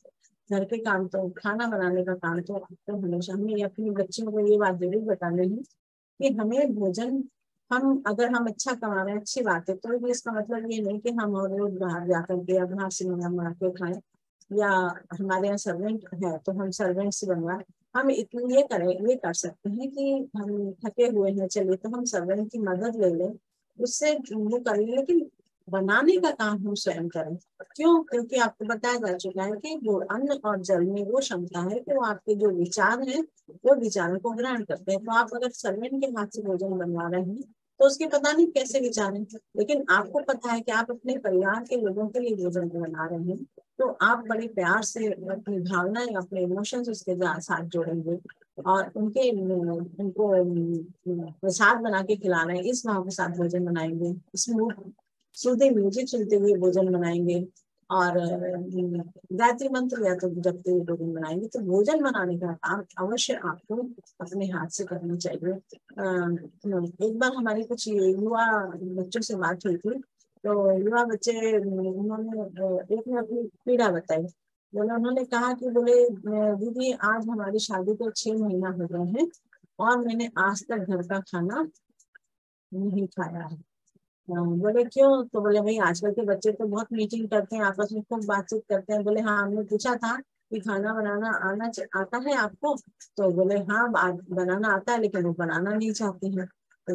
[SPEAKER 1] घर के काम तो खाना बनाने का काम तो हमेशा हमें अपनी बच्चियों को ये बात जरूर बतानी है कि हमें भोजन, हम अच्छा कमा रहे हैं अच्छी बात है, तो भी इसका मतलब ये नहीं कि हम और रोज बाहर जाकर के या बाहर से मंगा के खाएं, या हमारे यहाँ सर्वेंट है तो हम सर्वेंट से बनवाए। हम इतनी ये करें, ये कर सकते हैं कि हम थके हुए हैं, चलिए तो हम सर्वेंट की मदद ले लें, उससे वो कर लें, लेकिन बनाने का काम हम स्वयं करें। क्यों? क्योंकि आपको बताया जा चुका है कि वो अन्न और जल में वो क्षमता है कि वो आपके जो विचार हैं वो विचारों को ग्रहण करते हैं। तो आप अगर सर्वेंट के हाथ से भोजन बनवा रहे हैं तो उसके पता नहीं कैसे विचार हैं, लेकिन आपको पता है कि आप अपने परिवार के लोगों के लिए भोजन बना रहे हैं, तो आप बड़े प्यार से अपनी भावनाएं, अपने इमोशंस उसके साथ जोड़ेंगे और उनको प्रसाद बना के खिला रहे हैं इस भाव के साथ भोजन बनाएंगे, इसमें सुनते म्यूजिक सुनते हुए भोजन बनाएंगे और गायत्री मंत्र या तो जपते हुए भोजन बनाएंगे। तो भोजन बनाने का काम अवश्य आपको अपने हाथ से करना चाहिए। एक बार हमारी कुछ युवा बच्चों से बात हुई थी, तो युवा बच्चे उन्होंने एक ने अपनी पीड़ा बताई। बोले, उन्होंने कहा कि बोले दीदी आज हमारी शादी को 6 महीना हो गए हैं और मैंने आज तक घर का खाना नहीं खाया है। बोले क्यों? तो बोले भाई आजकल के बच्चे तो बहुत मीटिंग करते हैं, आपस में खूब बातचीत करते हैं। बोले हाँ, हमने पूछा था कि खाना बनाना आता है आपको? तो बोले हाँ बनाना आता है, लेकिन वो बनाना नहीं चाहते हैं। तो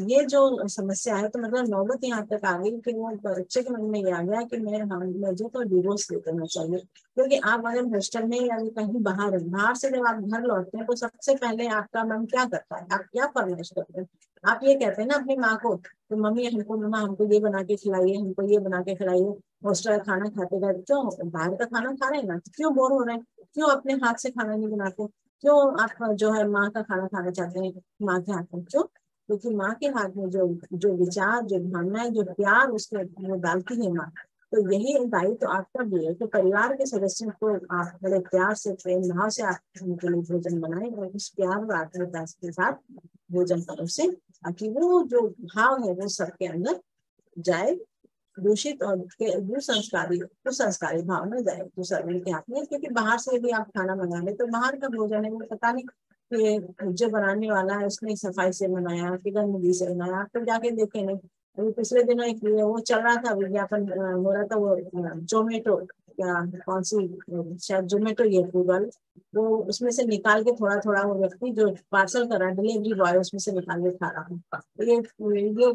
[SPEAKER 1] ये जो समस्या है, तो मतलब नौबत यहाँ तक आ गई कि वो बच्चे के मन में ये आ गया कि मुझे तो डिवोर्स ले देना चाहिए। क्योंकि आप अगर हॉस्टल में या कहीं बाहर से जब आप घर लौटते हैं तो सबसे पहले आपका मन क्या करता है, आप क्या फरमाइश करते हैं? आप ये कहते हैं ना अपनी माँ को, तो मम्मी हमको ये बना के खिलाइए, हमको ये बना के खिलाइए। हॉस्टल का खाना खाते गए, क्यों बाहर का खाना खा रहे हैं ना, क्यों बोर हो रहे हैं? क्यों अपने हाथ से खाना नहीं बनाते? क्यों आप जो है माँ का खाना खाना चाहते हैं माँ के हाथ में? क्यों? क्योंकि माँ के हाथ में जो जो विचार, जो भावनाएं, जो प्यार उसके वो डालती है माँ। तो यही दायित्व तो आपका भी है कि परिवार के सदस्यों को आप बड़े प्यार से, प्रेम भाव से आप उनके लिए भोजन बनाए और उस प्यार और आत्मीयता के साथ भोजन परोसे, ताकि वो जो भाव है वो सबके अंदर जाए, दूषित और कुसंस्कारी भाव में जाए तो सर्वेंट के हाथ में। क्योंकि बाहर से भी आप खाना मंगा ले तो बाहर का भोजन है वो पता नहीं कि जो बनाने वाला है उसने सफाई से बनाया कि गंदगी से बनाया, आप तो जाके देखे नहीं। अभी पिछले दिनों एक वो चल रहा था विज्ञापन हो रहा था, वो जोमेटो या कौन सी, शायद जोमेटो ये गूगल, वो उसमें से निकाल के थोड़ा थोड़ा वो व्यक्ति जो पार्सल कर रहा है, डिलीवरी बॉय उसमें से निकाल के खा रहा है। ये वीडियो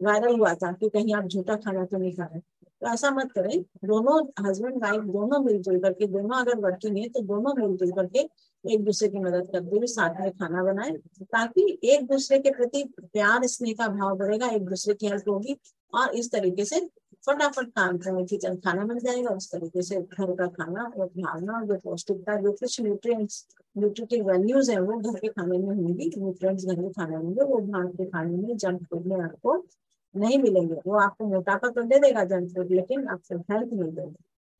[SPEAKER 1] वायरल हुआ था कि कहीं आप झूठा खाना तो नहीं खा रहे। तो ऐसा मत करें, दोनों हस्बैंड वाइफ दोनों मिलजुल करके, दोनों अगर वर्किंग है तो दोनों मिलजुल करके एक दूसरे की मदद करते हुए साथ में खाना बनाए, ताकि एक दूसरे के प्रति प्यार स्नेह का भाव बढ़ेगा, एक दूसरे की हेल्प होगी और इस तरीके से फटाफट काम करने की खाना बन जाएगा। उस तरीके से घर का खाना और भावना और जो पौष्टिकता, जो कुछ न्यूट्रिटिव वैल्यूज है वो घर के खाने में होंगी, न्यूट्रिएंट्स घर के खाने में होंगे, वो बाहर के खाने में जंक फूड में आपको नहीं मिलेंगे। वो आपको मोटापा तो दे देगा जंक फूड, लेकिन आपको हेल्थ नहीं देगा।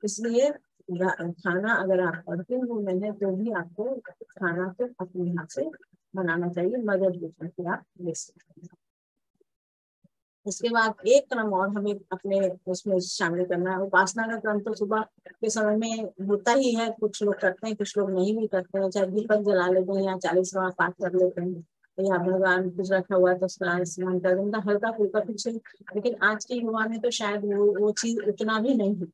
[SPEAKER 1] इसलिए खाना अगर आप वर्किंग वूमेन है तो भी आपको खाना तो अपने हाथ से बनाना चाहिए, मदद दूसरे से आप ले सकते हैं। इसके बाद एक क्रम और हमें अपने उसमें शामिल करना है। उपासना का क्रम तो सुबह के समय में होता ही है, कुछ लोग करते हैं कुछ लोग नहीं भी करते हैं, चाहे दीपक जला लेते हैं या 40 बार पाठ कर लेते हैं। या भगवान कुछ रखा हुआ है तो उसका स्नान कर देंगे, हल्का फुल्का कुछ। लेकिन आज के युवा में तो शायद वो चीज उतना भी नहीं है।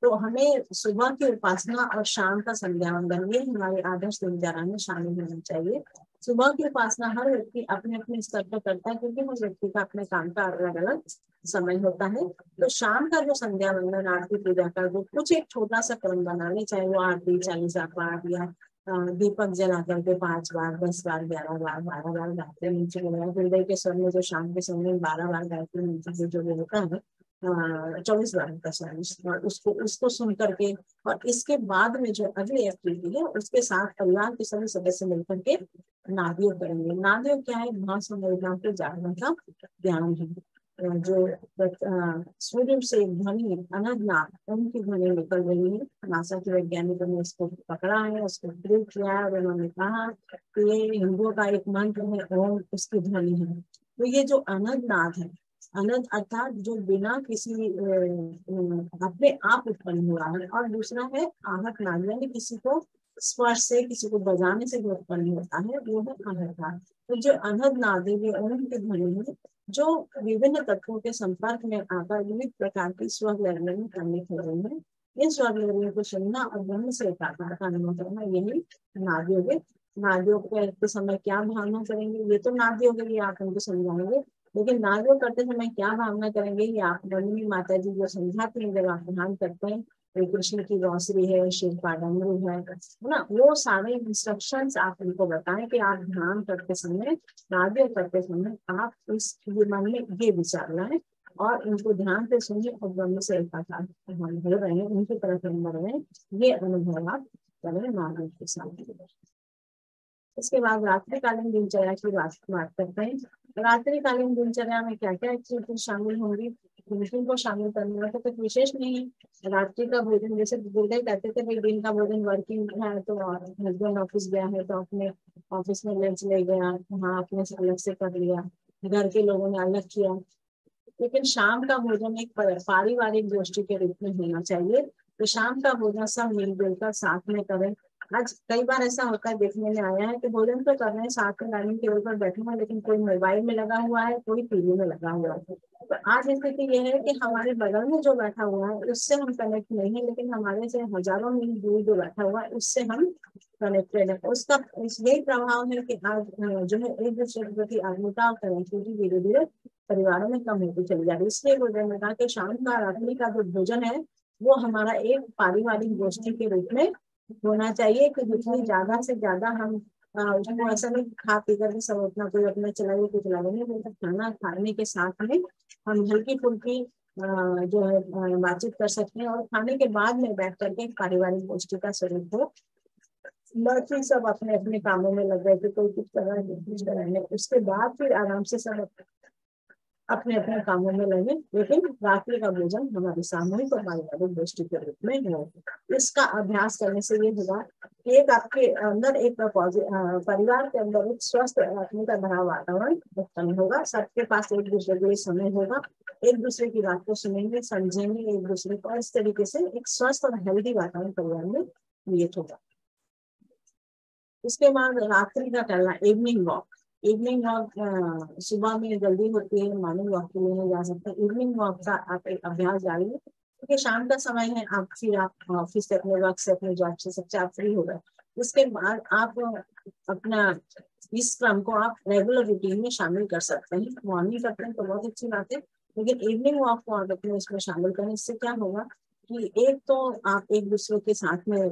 [SPEAKER 1] तो हमें सुबह की उपासना और शाम का संध्या वंदन, ये हमारे आदर्श दिनचर्या में शामिल होना चाहिए। सुबह की उपासना हर व्यक्ति अपने अपने स्तर पर करता है, क्योंकि हर व्यक्ति का अपने काम का अलग अलग समय होता है। तो शाम का जो संध्या वंदन आरती पूजा का वो कुछ एक छोटा सा क्रम बना ले, चाहे वो आरती 40 पाठ या दीपक जला करके 5 बार 10 बार 11 बार 12 बार गायत्री मंत्र लगाया। हृदय के स्वर में जो शाम के समय 12 बार गायत्री मंत्र जो होता है 24 बार का समय, और उसको उसको सुन करके, और इसके बाद में जो अगली एक्टिविटी है उसके साथ परिवार के सभी सदस्य मिलकर के नादयोग करेंगे। नादयोग क्या है? महासंवेदना के जागरण का ध्यान है। जो सूर्य से ध्वनि अनंतनाद उनकी ध्वनि निकल रही है। नासा के वैज्ञानिकों ने इसको पकड़ा है, उसको प्रूव किया है, और उन्होंने कहा कि ये हिंदुओं का एक मंत्र है, ओम उसकी ध्वनि है। तो ये जो अनंतनाद है, अनंत अर्थात जो बिना किसी अपने आप उत्पन्न हुआ है, और दूसरा है आहत नाद, यानी किसी को स्पर्श से किसी को बजाने से जो उत्पन्न होता है वो है आहत नाद। तो जो अनहद नाद है ये ओम की ध्वनि है, जो विभिन्न तत्वों के संपर्क में आकर विविध प्रकार की स्वर लहरियां करने के रही है। इन स्वर लहरियों को सुनना और ब्रह्म से एकाकार का अनुभव करना, यही नादयोग है। नादयोग करते समय क्या भावना करेंगे, ये तो नादयोग है, ये आप उनको समझाएंगे। लेकिन नादयोग करते समय क्या भावना करेंगे, ये आप नंदिनी माता जी जो समझाती हैं जब आप ध्यान करते हैं। कृष्ण की बांसुरी है, शिव का डमरू है ना, वो सारे इंस्ट्रक्शंस आप उनको बताएं कि आप ध्यान करते समय, नादयोग करते समय आप इस मन में ये विचार लाएं और इनको ध्यान से सुनिए, और ब्रह्म से एकाकार हो रहे हैं, उनकी तरफ हम रहे हैं, ये अनुभव आप करें नादयोग के साथ। इसके बाद रात्रिकालीन दिनचर्या की बात करते हैं। रात्रिकालीन दिनचर्या में क्या क्या एक्टिविटी शामिल होंगी, को शामिल करने में तो कुछ विशेष नहीं है। रात्रि का भोजन, जैसे दुर्गा कहते थे भाई दिन का भोजन वर्किंग है तो हस्बैंड ऑफिस गया है तो अपने ऑफिस में लंच ले गया, वहाँ अपने से अलग से कर लिया, घर के लोगों ने अलग किया। लेकिन शाम का भोजन एक पारिवारिक गोष्ठी के रूप में होना चाहिए। तो शाम का भोजन सब मिलजुल कर साथ में करें। आज कई बार ऐसा होता है, देखने में आया है कि भोजन तो कर रहे हैं साथ में डाइनिंग टेबल पर बैठे हुए, लेकिन कोई मोबाइल में लगा हुआ है, कोई टीवी में लगा हुआ है। तो आज स्थिति ये है कि हमारे बगल में जो बैठा हुआ है उससे हम कनेक्ट नहीं है, लेकिन हमारे से हजारों मील दूर जो बैठा हुआ है उससे हम कनेक्टेड है। उसका यही प्रभाव है कि आज जो है एक दूसरे के प्रति आत्मीयता और कनेक्टिविटी धीरे धीरे परिवारों में कम होती चली जा रही है। इसलिए भोजन में कहा कि शाम का रात्रि का जो भोजन है वो हमारा एक पारिवारिक गोष्ठी के रूप में होना चाहिए, कि जितनी ज्यादा से ज्यादा हम उसको ऐसा नहीं खा पी कर सब अपना कोई अपना चलाइए कुछ चलाइए, तो खाना खाने के साथ में हम हल्की फुल्की जो है बातचीत कर सकते हैं, और खाने के बाद में बैठ करके पारिवारिक गोष्ठी का स्वरूप हो। बाकी सब अपने अपने कामों में लग गए थे, कोई कुछ कर रहा है कुछ कर रहे हैं, उसके बाद फिर आराम से सब अपने अपने कामों में लगे। लेकिन रात्रि का भोजन हमारी सामूहिक और पारिवारिक गोष्ठी के रूप में है। इसका अभ्यास करने से ये होगा कि एक आपके अंदर एक परिवार के अंदर एक स्वस्थ रखने का भरा वातावरण उत्पन्न होगा। सबके पास एक दूसरे के लिए समय होगा, एक दूसरे की बात को सुनेंगे समझेंगे एक दूसरे को, इस तरीके से एक स्वस्थ और हेल्दी वातावरण परिवार में क्रिएट होगा। उसके बाद रात्रि का टहलना, इवनिंग वॉक। इवनिंग वॉक सुबह में जल्दी होती है, मॉर्निंग वॉक के लिए नहीं जा सकते, इवनिंग वॉक का आप एक अभ्यास डालिए, क्योंकि शाम का समय है, आप ऑफिस से अपने वर्क से अपने जॉब से सबसे आप फ्री हो गए। उसके बाद आप अपना इस क्रम को आप रेगुलर रूटीन में शामिल कर सकते हैं। मॉर्निंग करते हैं तो बहुत अच्छी बात है, लेकिन इवनिंग वॉक को आप अपने उसमें शामिल करें। इससे क्या होगा कि एक तो आप एक दूसरे के साथ में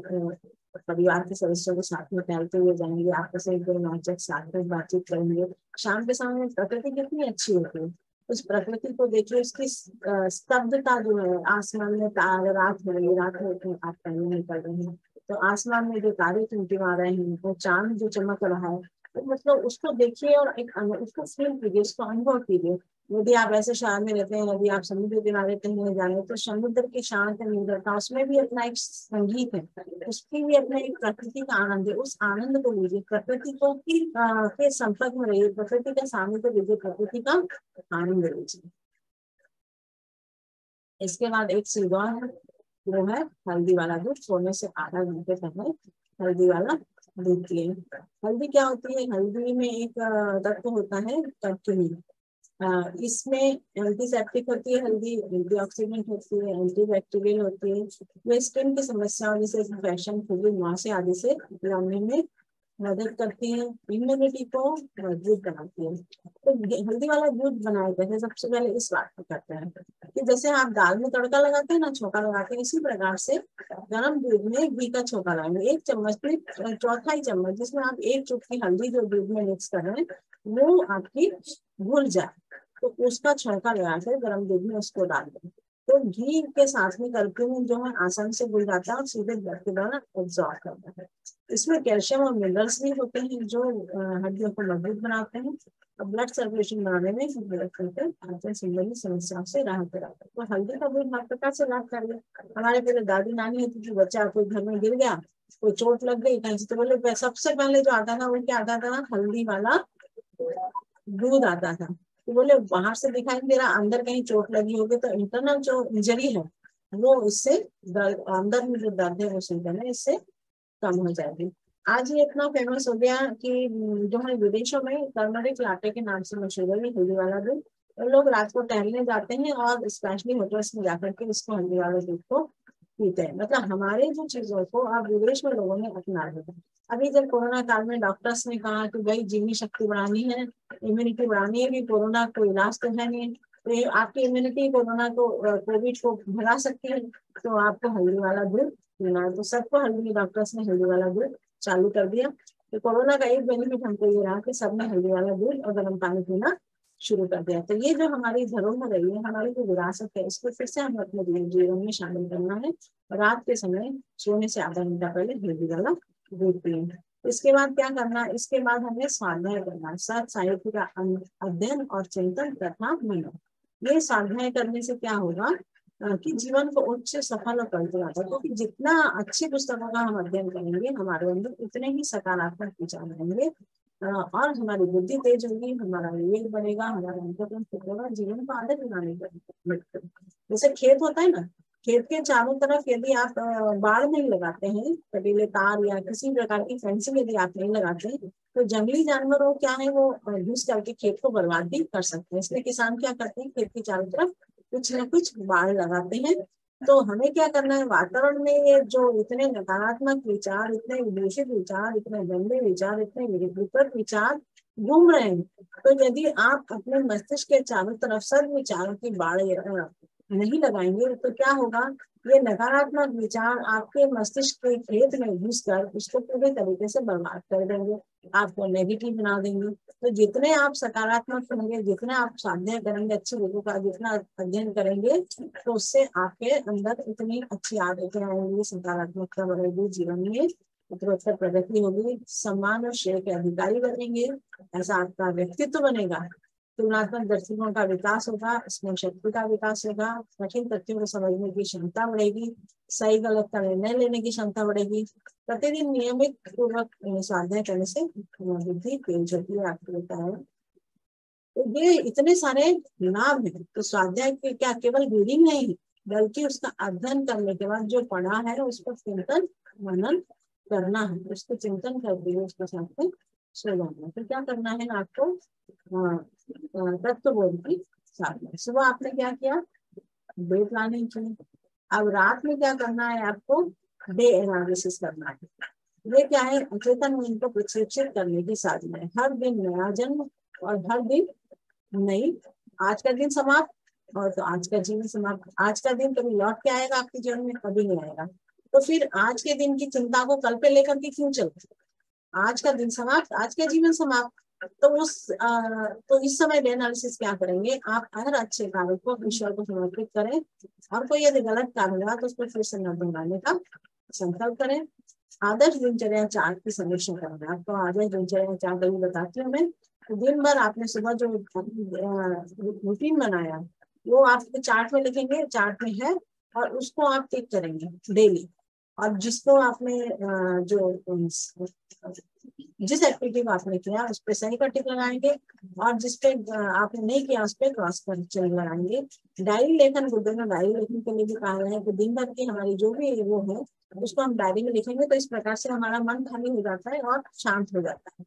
[SPEAKER 1] परिवार के सदस्यों के साथ में टहलते हुए जाएंगे, आपस में एक दो नाचक साथ में बातचीत करेंगे। शाम के समय में प्रकृति कितनी अच्छी होती है, उस प्रकृति को देखिए, उसकी स्तब्धता जो है, आसमान में रात हो रही, रात में आप टहलने निकल रहे हैं तो आसमान में जो तारे टिमटिमा रहे हैं, वो चांद जो चमक रहा है, तो मतलब उसको देखिए और एक उसको फील कीजिए, उसको अनुभव कीजिए। यदि आप ऐसे शहर में रहते हैं, यदि आप समुद्र किनारे कहीं जाए तो समुद्र की शांत निर्भरता, उसमें भी अपना एक संगीत है, उसकी भी अपना एक प्रकृति का आनंद है। उस आनंद को लीजिए, प्रकृति को के संपर्क में रहिए, प्रकृति का सानिध्य लीजिए, प्रकृति का आनंद लीजिए। इसके बाद एक सुबह है वो है हल्दी वाला दूध, सोने से आधा घंटे पहले हल्दी वाला देखिए, हल्दी क्या होती है? हल्दी में एक तत्व होता है कर्क्यूमिन। इसमें एंटीसेप्टिक होती है हल्दी, एंटीऑक्सीडेंट होती है, एंटीबैक्टीरियल होती है। वो स्किन की समस्याओं जैसे इन्फेक्शन, खुजली, मुहासे आदि से लड़ने में मदद करती है। इम्यूनिटी को मजबूत बनाती है। तो हल्दी वाला दूध बनाए कैसे? सबसे पहले इस बात को करते हैं कि जैसे आप दाल में तड़का लगाते हैं ना, छोंका लगाते हैं, इसी प्रकार से गर्म दूध में घी का छोंका लगाएंगे। 1 चम्मच में चौथाई चम्मच, जिसमें आप 1 चुटकी हल्दी जो दूध में मिक्स कर रहे हैं वो आपकी घुल जाए, तो उसका छौंका लगाकर गर्म दूध में उसको डाल दें। तो घी के साथ में कर्क्यूमिन जो है आसानी से घुल जाता है और सीधे ब्लड के द्वारा एब्जॉर्ब करता है। इसमें कैल्शियम और मिनरल्स भी होते हैं जो हड्डियों को मजबूत बनाते हैं और ब्लड सर्कुलेशन बढ़ाने में मदद करते हैं। पाचन संबंधी समस्याओं से राहत दिलाते हैं। तो हल्दी का दूध हर प्रकार से लाभकारी है। हमारे पहले दादी नानी होती थी, बच्चा कोई घर में गिर गया, कोई चोट लग गई कहीं से, तो बोले सबसे पहले जो आता था वो क्या आता था? हल्दी वाला दूध आता था। तो बोले बाहर से दिखाई दे रहा, अंदर कहीं चोट लगी होगी तो इंटरनल जो इंजरी है वो इससे अंदर में जो दर्द है वो सीधे इससे कम हो जाएगी। आज ये इतना फेमस हो गया कि जो है विदेशों में टर्मरिक लाटे के नाम से मशहूर है हल्दी वाला दूध। तो लोग रात को टहलने जाते हैं और स्पेशली होटल्स में जाकर के इसको हल्दी वाले दूध को पीते हैं। मतलब हमारे जो चीजों को अब विदेश में लोगों ने अपना लिया। अभी जब कोरोना काल में डॉक्टर्स ने कहा कि भाई जीवनी शक्ति बढ़ानी है, इम्यूनिटी बढ़ानी है, कि कोरोना को इलाज तो है नहीं, तो ये आपकी इम्यूनिटी कोरोना को कोविड को भगा सकती है, तो आपको हल्दी वाला दूध पीना है। तो सबको हल्दी, डॉक्टर्स ने हल्दी वाला दूध चालू कर दिया। तो कोरोना का एक बेनिफिट हमको ये रहा कि सबने हल्दी वाला दूध और गर्म पानी पीना शुरू कर दिया। तो ये जो हमारी धरोहर रही है, हमारी जो विरासत है, इसको फिर से हमें अपने जीवन में शामिल करना है। रात के समय सोने से आधा घंटा पहले हल्दी वाला दूध पिए। इसके बाद क्या करना है? इसके बाद हमें स्वाध्याय करना है। सत साहित्य का अध्ययन और चिंतन तथा मनन। ये स्वाध्याय करने से क्या होगा कि जीवन को उच्च सफल और करते जाता है। क्योंकि जितना अच्छी पुस्तकों का हम अध्ययन करेंगे हमारे अंदर उतने ही सकारात्मक विचार रहेंगे और हमारी बुद्धि तेज होगी, हमारा विवेक बढ़ेगा, हमारा अंतःकरण फिट होगा, जीवन को आदर बनाने का। जैसे खेत होता है ना, खेत के चारों तरफ यदि आप बाड़ नहीं लगाते हैं, कटीले तार या किसी प्रकार की फेंसिंग यदि आप नहीं लगाते हैं, तो जंगली जानवरों क्या है वो घुस करके खेत को बर्बाद भी कर सकते हैं। इसलिए किसान क्या करते हैं? खेत के चारों तरफ कुछ न कुछ बाड़ लगाते हैं। तो हमें क्या करना है? वातावरण में ये जो इतने नकारात्मक विचार, इतने दूषित विचार, इतने गंदे विचार, इतने विकृत विचार घूम रहे हैं, तो यदि आप अपने मस्तिष्क के चारों तरफ सद विचारों की बाढ़ नहीं लगाएंगे तो क्या होगा? ये नकारात्मक विचार आपके मस्तिष्क के खेत में घुसकर उसको पूरे तरीके से बर्बाद कर देंगे, आपको नेगेटिव बना देंगे। तो जितने आप सकारात्मक होंगे, जितने आप स्वाध्याय करेंगे, अच्छी लोगों का जितना अध्ययन करेंगे, तो उससे आपके अंदर इतनी अच्छी आदतें आएंगी, सकारात्मकता बढ़ेगी, जीवन में उत्तरोत्तर प्रगति होगी, सम्मान और श्रेय के अधिकारी बनेंगे। ऐसा आपका व्यक्तित्व बनेगा। तुलनात्मक दृष्टिकोण का विकास होगा, स्मरण शक्ति का विकास होगा, कठिन तथ्यों को समझने की क्षमता बढ़ेगी, सही गलत का निर्णय लेने की क्षमता बढ़ेगी। प्रतिदिन नियमित पूर्वक स्वाध्याय करने से बुद्धि तेज होती है, आपको बताया। तो ये इतने सारे लाभ हैं। तो स्वाध्याय के क्या केवल रीडिंग नहीं, बल्कि उसका अध्ययन करने के बाद जो पढ़ा है उस पर चिंतन मनन करना है, उसको चिंतन करते हुए उसके साथ में सो जाना है। तो क्या करना है आपको? तत्वबोध की साधना। सुबह आपने क्या किया? डे प्लानिंग की। अब रात में क्या करना है आपको? डे एनालिसिस करना है। ये क्या है? अचेतन मन को प्रशिक्षित करने की साधना है। हर दिन नया जन्म और हर दिन नई। आज का दिन समाप्त और तो आज का जीवन समाप्त। आज का दिन कभी लौट के आएगा आपके जीवन में? कभी नहीं आएगा। तो फिर आज के दिन की चिंता को कल पे लेकर के क्यों चलते? आज का दिन समाप्त, आज का जीवन समाप्त। तो इस समय डे एनालिसिस क्या करेंगे? आप हर अच्छे कार्य को ईश्वर को समर्पित करें और कोई यदि गलत कार्य हुआ तो उसको फिर से न दोहराने का संकल्प करें। आदर्श दिनचर्या चार्ट की समीक्षा करेंगे। आपको आदर्श दिनचर्या चार्ट अभी बताती हूँ मैं। तो दिन भर आपने सुबह जो रूटीन बनाया वो आप चार्ट में लिखेंगे, चार्ट में है, और उसको आप टिक करेंगे डेली। और जिसको आपने जो जिस एक्टिविटी को आपने किया उस पर सही का टिक लगाएंगे, और जिसपे आपने नहीं किया उस पर क्रॉस कर चिन्ह लगाएंगे। डायरी लेखन बुद्धि में डायरी लेखन के लिए भी कहा है कि दिन भर की हमारी जो भी वो है उसको हम डायरी में लिखेंगे, तो इस प्रकार से हमारा मन खाली हो जाता है और शांत हो जाता है।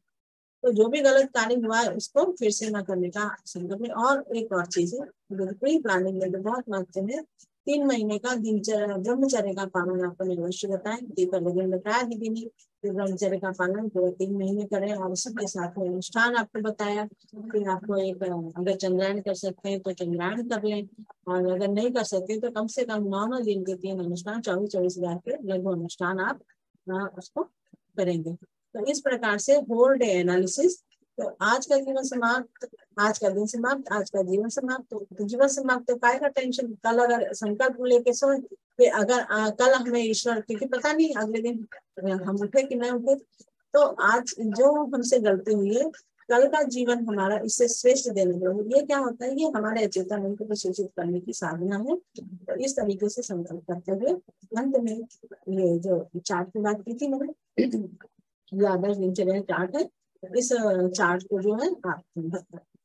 [SPEAKER 1] तो जो भी गलत कार्य हुआ है उसको फिर से न करने का संकल्प है। और एक और चीज है प्री प्लानिंग में बहुत महत्व है, 3 महीने का दिनचर्या ब्रह्मचर्य का पालन आपको अवश्य बताएं। दीपक लगन बताया दीदी ने, ब्रह्मचर्य का पालन पूरे 3 महीने करें। और उसी के साथ में अनुष्ठान आपको बताया कि आपको एक अगर चंद्रायन कर सकते हैं तो चंद्रायन कर लें, और अगर नहीं कर सकते तो कम से कम 9 दिन के 3 अनुष्ठान 24,000 के लघु अनुष्ठान आप उसको करेंगे। तो इस प्रकार से होल डे एनालिसिस। तो आज का जीवन समाप्त, आज का दिन समाप्त, आज का जीवन समाप्त। तो जीवन समाप्त तो काय का टेंशन, कल अगर संकल्प लेके सोच कि अगर कल हमें ईश्वर, क्योंकि पता नहीं अगले दिन हम उठे कि नहीं उठे, तो आज जो हमसे गलती हुई है कल का जीवन हमारा इससे श्रेष्ठ देने दो। ये क्या होता है, ये हमारे अचेतन मन को सूचित करने की साधना है। तो इस तरीके से संकल्प करते हुए अंत में ये जो चार्ट की बात की थी मैंने, ये आदर्श दिनचर्या चार्ट है। इस चार्ट को जो है आप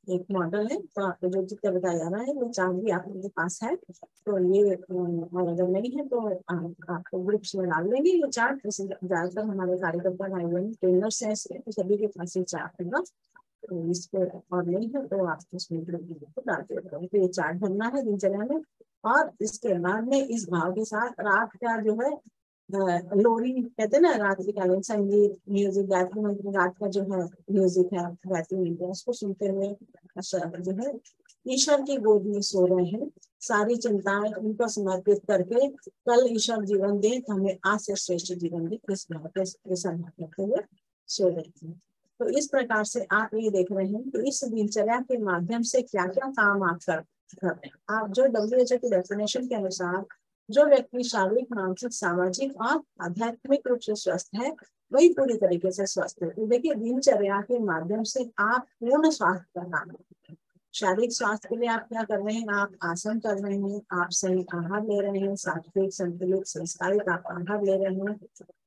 [SPEAKER 1] एक मॉडल है, तो आपको जो जितना बताया जा रहा है वो चार्ट भी आप लोगों के पास है। तो ये और अगर नहीं है तो आपको ग्रुप्स में डाल देंगे ये चार्ट। ज्यादातर हमारे कार्यकर्ता भाई बहन ट्रेनर्स हैं, तो सभी के पास ये चार्ट होगा। तो इस पे और नहीं है तो आप उसमें ग्रुप डाल देते। तो ये चार्ट भरना है दिनचर्या में। और इसके बाद में इस भाव के साथ रात का जो है लोरी कहते हैं ना, रात्रिकालीन संगीत म्यूजिक गायत्री मंत्र, रात का जो है म्यूजिक है गायत्री मंत्र, उसको सुनते हुए जो है ईश्वर की गोद में सो रहे हैं। सारी चिंताएं उनको समर्पित करके कल ईश्वर जीवन दे, हमें आज से श्रेष्ठ जीवन दे, इस भाव करते हुए सो रहे हैं। तो इस प्रकार से आप ये देख रहे हैं कि इस दिनचर्या के माध्यम से क्या क्या काम आप कर रहे हैं। आप जो WHO की डेफिनेशन के अनुसार जो व्यक्ति शारीरिक मानसिक सामाजिक और आध्यात्मिक रूप से स्वस्थ है वही पूरी तरीके से स्वस्थ है। तो देखिए दिनचर्या के माध्यम से आप पूर्ण स्वास्थ्य का काम करते हैं। शारीरिक स्वास्थ्य के लिए आप क्या कर रहे हैं, आप आसन कर रहे हैं, आप सही आहार ले रहे हैं, सात्विक संतुलित संस्कारित आप आहार ले रहे हैं।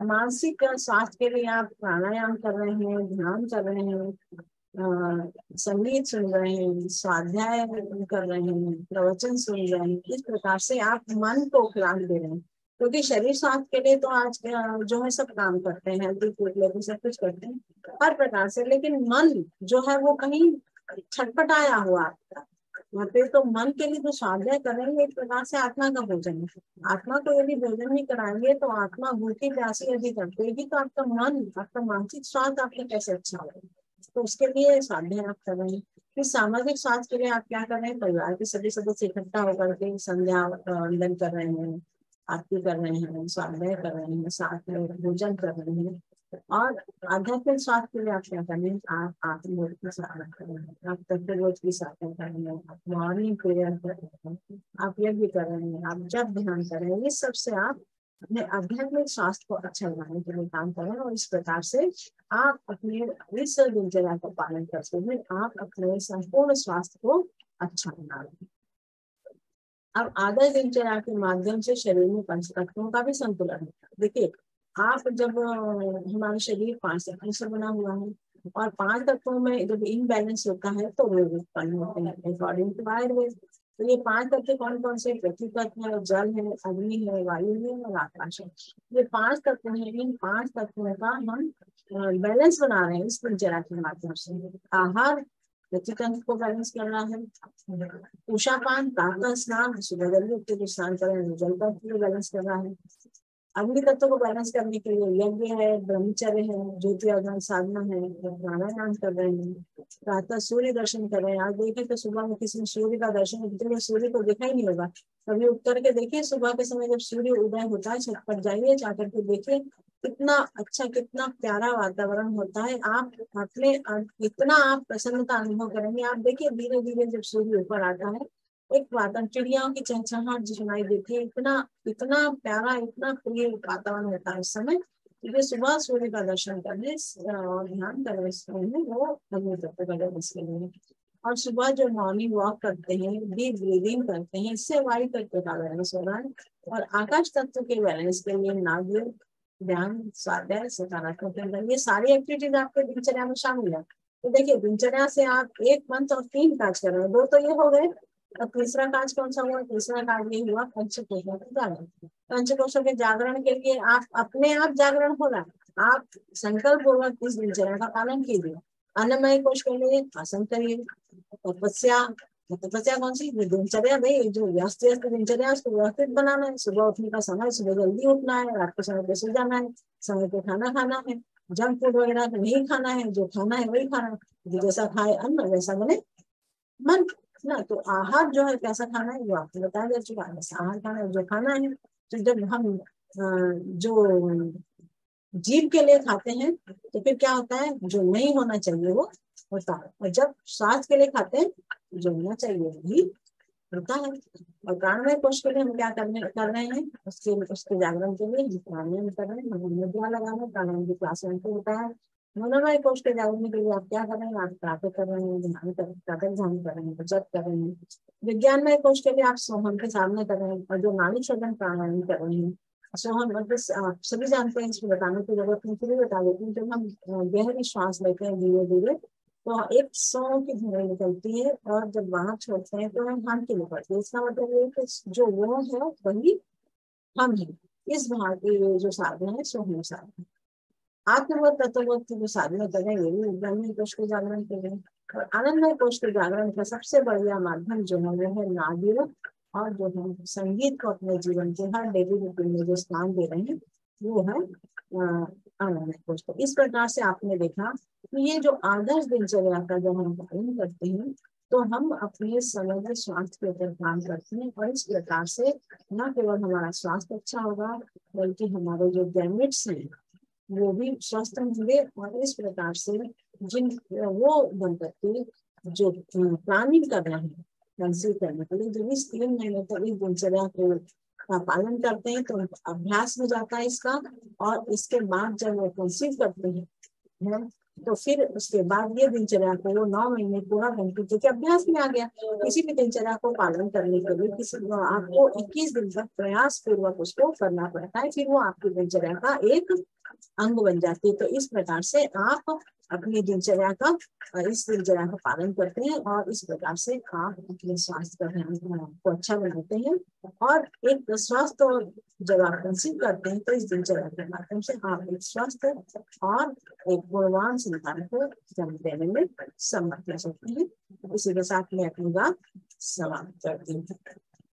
[SPEAKER 1] मानसिक स्वास्थ्य के लिए आप प्राणायाम कर रहे हैं, ध्यान कर रहे हैं, संगीत सुन रहे हैं, स्वाध्याय कर रहे हैं, प्रवचन सुन रहे हैं। इस प्रकार से आप मन को खुराक दे रहे हैं। क्योंकि शरीर स्वास्थ्य के लिए तो आज जो है सब काम करते हैं, हेल्थी फूड लेते सब कुछ करते हैं हर प्रकार से, लेकिन मन जो है वो कहीं छटपटाया हुआ आपका वहाँ पे। तो मन के लिए जो स्वाध्याय करेंगे एक प्रकार से आत्मा का भोजन है। आत्मा को यदि भोजन नहीं कराएंगे तो आत्मा भूखी प्यासी यदि करतेगी तो आपका मन, आपका मानसिक स्वास्थ्य आपका कैसे अच्छा होगा। तो उसके लिए स्वाध्याय आप कर रहे हैं। फिर सामाजिक स्वास्थ्य के लिए आप क्या कर रहे हैं, परिवार के सभी सदस्य इकट्ठा होकर के संध्या वंदन कर रहे हैं, आरती कर रहे हैं, स्वाध्याय कर रहे हैं, साथ में भोजन कर रहे हैं। और आध्यात्मिक स्वास्थ्य के लिए आप क्या कर रहे हैं, आप आत्मबोध की साधना कर रहे हैं, आप तत्वबोध की साधना कर रहे हैं, आप मॉर्निंग प्रेयर कर रहे हैं, आप यज्ञ कर रहे हैं, आप जब ध्यान कर रहे हैं। इस सबसे आप अपने आध्यात्मिक स्वास्थ्य को अच्छा बनाने के लिए काम करें। और इस प्रकार से आप अपने इस दिनचर्या का पालन करते हुए आप अपने संपूर्ण स्वास्थ्य को अच्छा बना रहे हैं। अब आदर्श दिनचर्या के माध्यम से शरीर में पंच तत्वों का भी संतुलन होता है। देखिए आप जब हमारा शरीर 5 तत्वों से बना हुआ है और 5 तत्वों में जब इनबैलेंस होता है तो रोग उत्पन्न होते हैं अकॉर्डिंग टू आयुर्वेद। तो ये 5 तत्व कौन कौन से, पृथ्वी तत्व है, जल है, अग्नि है, वायु है और आकाश है। ये 5 तत्व है। इन 5 तत्वों का हम बैलेंस बना रहे हैं इस दिनचर्या के माध्यम से। आहार पृथ्वी तंत्र को बैलेंस करना है, उषापान, प्रातः स्नान, सुबह जल्दी उठ के स्नान करें, जल तंत्र को बैलेंस करना है। अग्नि तत्व को बैलेंस करने के लिए यज्ञ है, ब्रह्मचर्य है, ज्योति आधान साधना है, प्राणायाम कर रहे हैं, प्रातः सूर्य दर्शन कर रहे हैं। आज देखें तो सुबह में किसी ने सूर्य का दर्शन, सूर्य को देखा ही नहीं होगा, कभी उठ करके देखिए सुबह के समय जब सूर्य उदय होता है छत पर जाइए, जाकर के देखिए कितना अच्छा कितना प्यारा वातावरण होता है। आप अपने इतना आप प्रसन्नता अनुभव करेंगे। आप देखिए धीरे धीरे जब सूर्य ऊपर आता है एक वातावरण, चिड़ियाओं की चहचहाहट सुनाई देती है, इतना इतना प्यारा इतना प्रिय वातावरण होता है उस समय। क्योंकि सुबह सूर्य का दर्शन करने और ध्यान करने वो अग्नि तत्व का दर्शन के लिए। और सुबह जो मॉर्निंग वॉक करते हैं, डीप ब्रीदिंग करते हैं, इससे हमारी तत्व का बैलेंस हो रहा है। और आकाश तत्व के बैलेंस के लिए नादियों, ध्यान, स्वाध्याय, सकारात्मक चिंतन, ये सारी एक्टिविटीज आपके दिनचर्या में शामिल है। तो देखिए, दिनचर्या से आप 1 मंथ और 3 काज कर रहे हैं, 2 तो ये हो गए। अब तीसरा काज कौन सा हुआ? तीसरा काज ये हुआ पंचकोशों के जागरण। पंचकोशों के जागरण के लिए आप अपने आप जागरण हो रहा है, आप संकल्प पूर्वक इस दिनचर्या का पालन कीजिए। अन्नमय कोश के लिए आसन करिए। तपस्या, तपस्या कौन सी? दिनचर्या भाई, जो व्यस्त व्यस्त दिनचर्या है उसको व्यवस्थित बनाना है। सुबह उठने का समय, सुबह जल्दी उठना है, रात को समय पे सो जाना है, समय पे खाना खाना है, जंक फूड वगैरह नहीं खाना है, जो खाना है वही खाना है। जैसा खाए अन्न वैसा बने मन ना। तो आहार जो है कैसा खाना है वो आपको बताया जा चुका है। आहार खाना है जो खाना है। तो जब हम जो जीभ के लिए खाते हैं तो फिर क्या होता है? जो नहीं होना चाहिए वो होता है, और जब स्वास्थ्य के लिए खाते हैं जो होना चाहिए वही होता है। और प्राणमय कोश के लिए हम क्या कर रहे हैं? उसके जागरण के लिए हम प्राणायाम कर रहे हैं, हम मुद्रा लगा रहे हैं, प्राणायाम की क्लास में होता है। मनोमय कोश के जागरण के लिए आप क्या कर रहे हैं? आप प्रातः कर रहे हैं, ध्यान कर रहे हैं, जप कर रहे हैं। विज्ञानमय कोश के लिए आप सोहम के सामने कर रहे हैं, और जो नाड़ी शोधन प्राणायाम कर रहे हैं। सोहम मतलब आप सभी जानते हैं, इसको बताने की जरूरत नहीं, फिर भी बता देती हूँ। जब हम गहरी श्वास लेते हैं धीरे धीरे तो एक सौ की धुआं निकलती है, और जब बाहर छोड़ते हैं तो हम की निकलती है। इसका मतलब ये कि जो वो है वही हम है। इस भाव की जो साधना है सो हम साधना, आत्मबोध तत्वबोध की जो साधना करें ये भी ब्रह्म कोश के जागरण के लिए। और आनंदमय कोश के जागरण का सबसे बढ़िया माध्यम जो है वो है नादियों, और जो हम संगीत को अपने जीवन के हर डेली रूटीन में जो स्थान दे रहे हैं वो है आनंदमय कोश। तो इस प्रकार से आपने देखा कि ये जो आदर्श दिनचर्या का जब हम पालन करते हैं तो हम अपने समग्र स्वास्थ्य के ऊपर काम करते हैं, और इस प्रकार से न केवल हमारा स्वास्थ्य अच्छा होगा बल्कि हमारे जो गैमेट्स हैं वो भी स्वस्थ होंगे। और इस प्रकार से जिन वो दंपति जो प्लानिंग कर रहे हैं कंसीव करने के लिए, जो इस 3 महीने तक इस दिनचर्या का पालन करते हैं तो अभ्यास हो जाता है इसका। और इसके बाद जब वो कंसीव करते हैं तो फिर उसके बाद ये दिनचर्या को वो 9 महीने पूरा करके, क्योंकि अभ्यास में आ गया। किसी भी दिनचर्या को पालन करने के लिए आपको 21 दिन तक प्रयास पूर्वक उसको करना पड़ता है, फिर वो आपकी दिनचर्या का एक अंग बन जाती है। तो इस प्रकार से आप अपनी दिनचर्या का इस दिनचर्या का पालन करते हैं, और इस प्रकार से आप अपने स्वास्थ्य को अच्छा बनाते हैं। और एक स्वस्थ, जब आप कंसीव करते हैं तो इस दिनचर्या के माध्यम से आप एक स्वस्थ और एक गुणवान संतान को जन्म देने में समर्थ हो सकते हैं। इसी के साथ मैं अपनी बात समाप्त करती हूँ।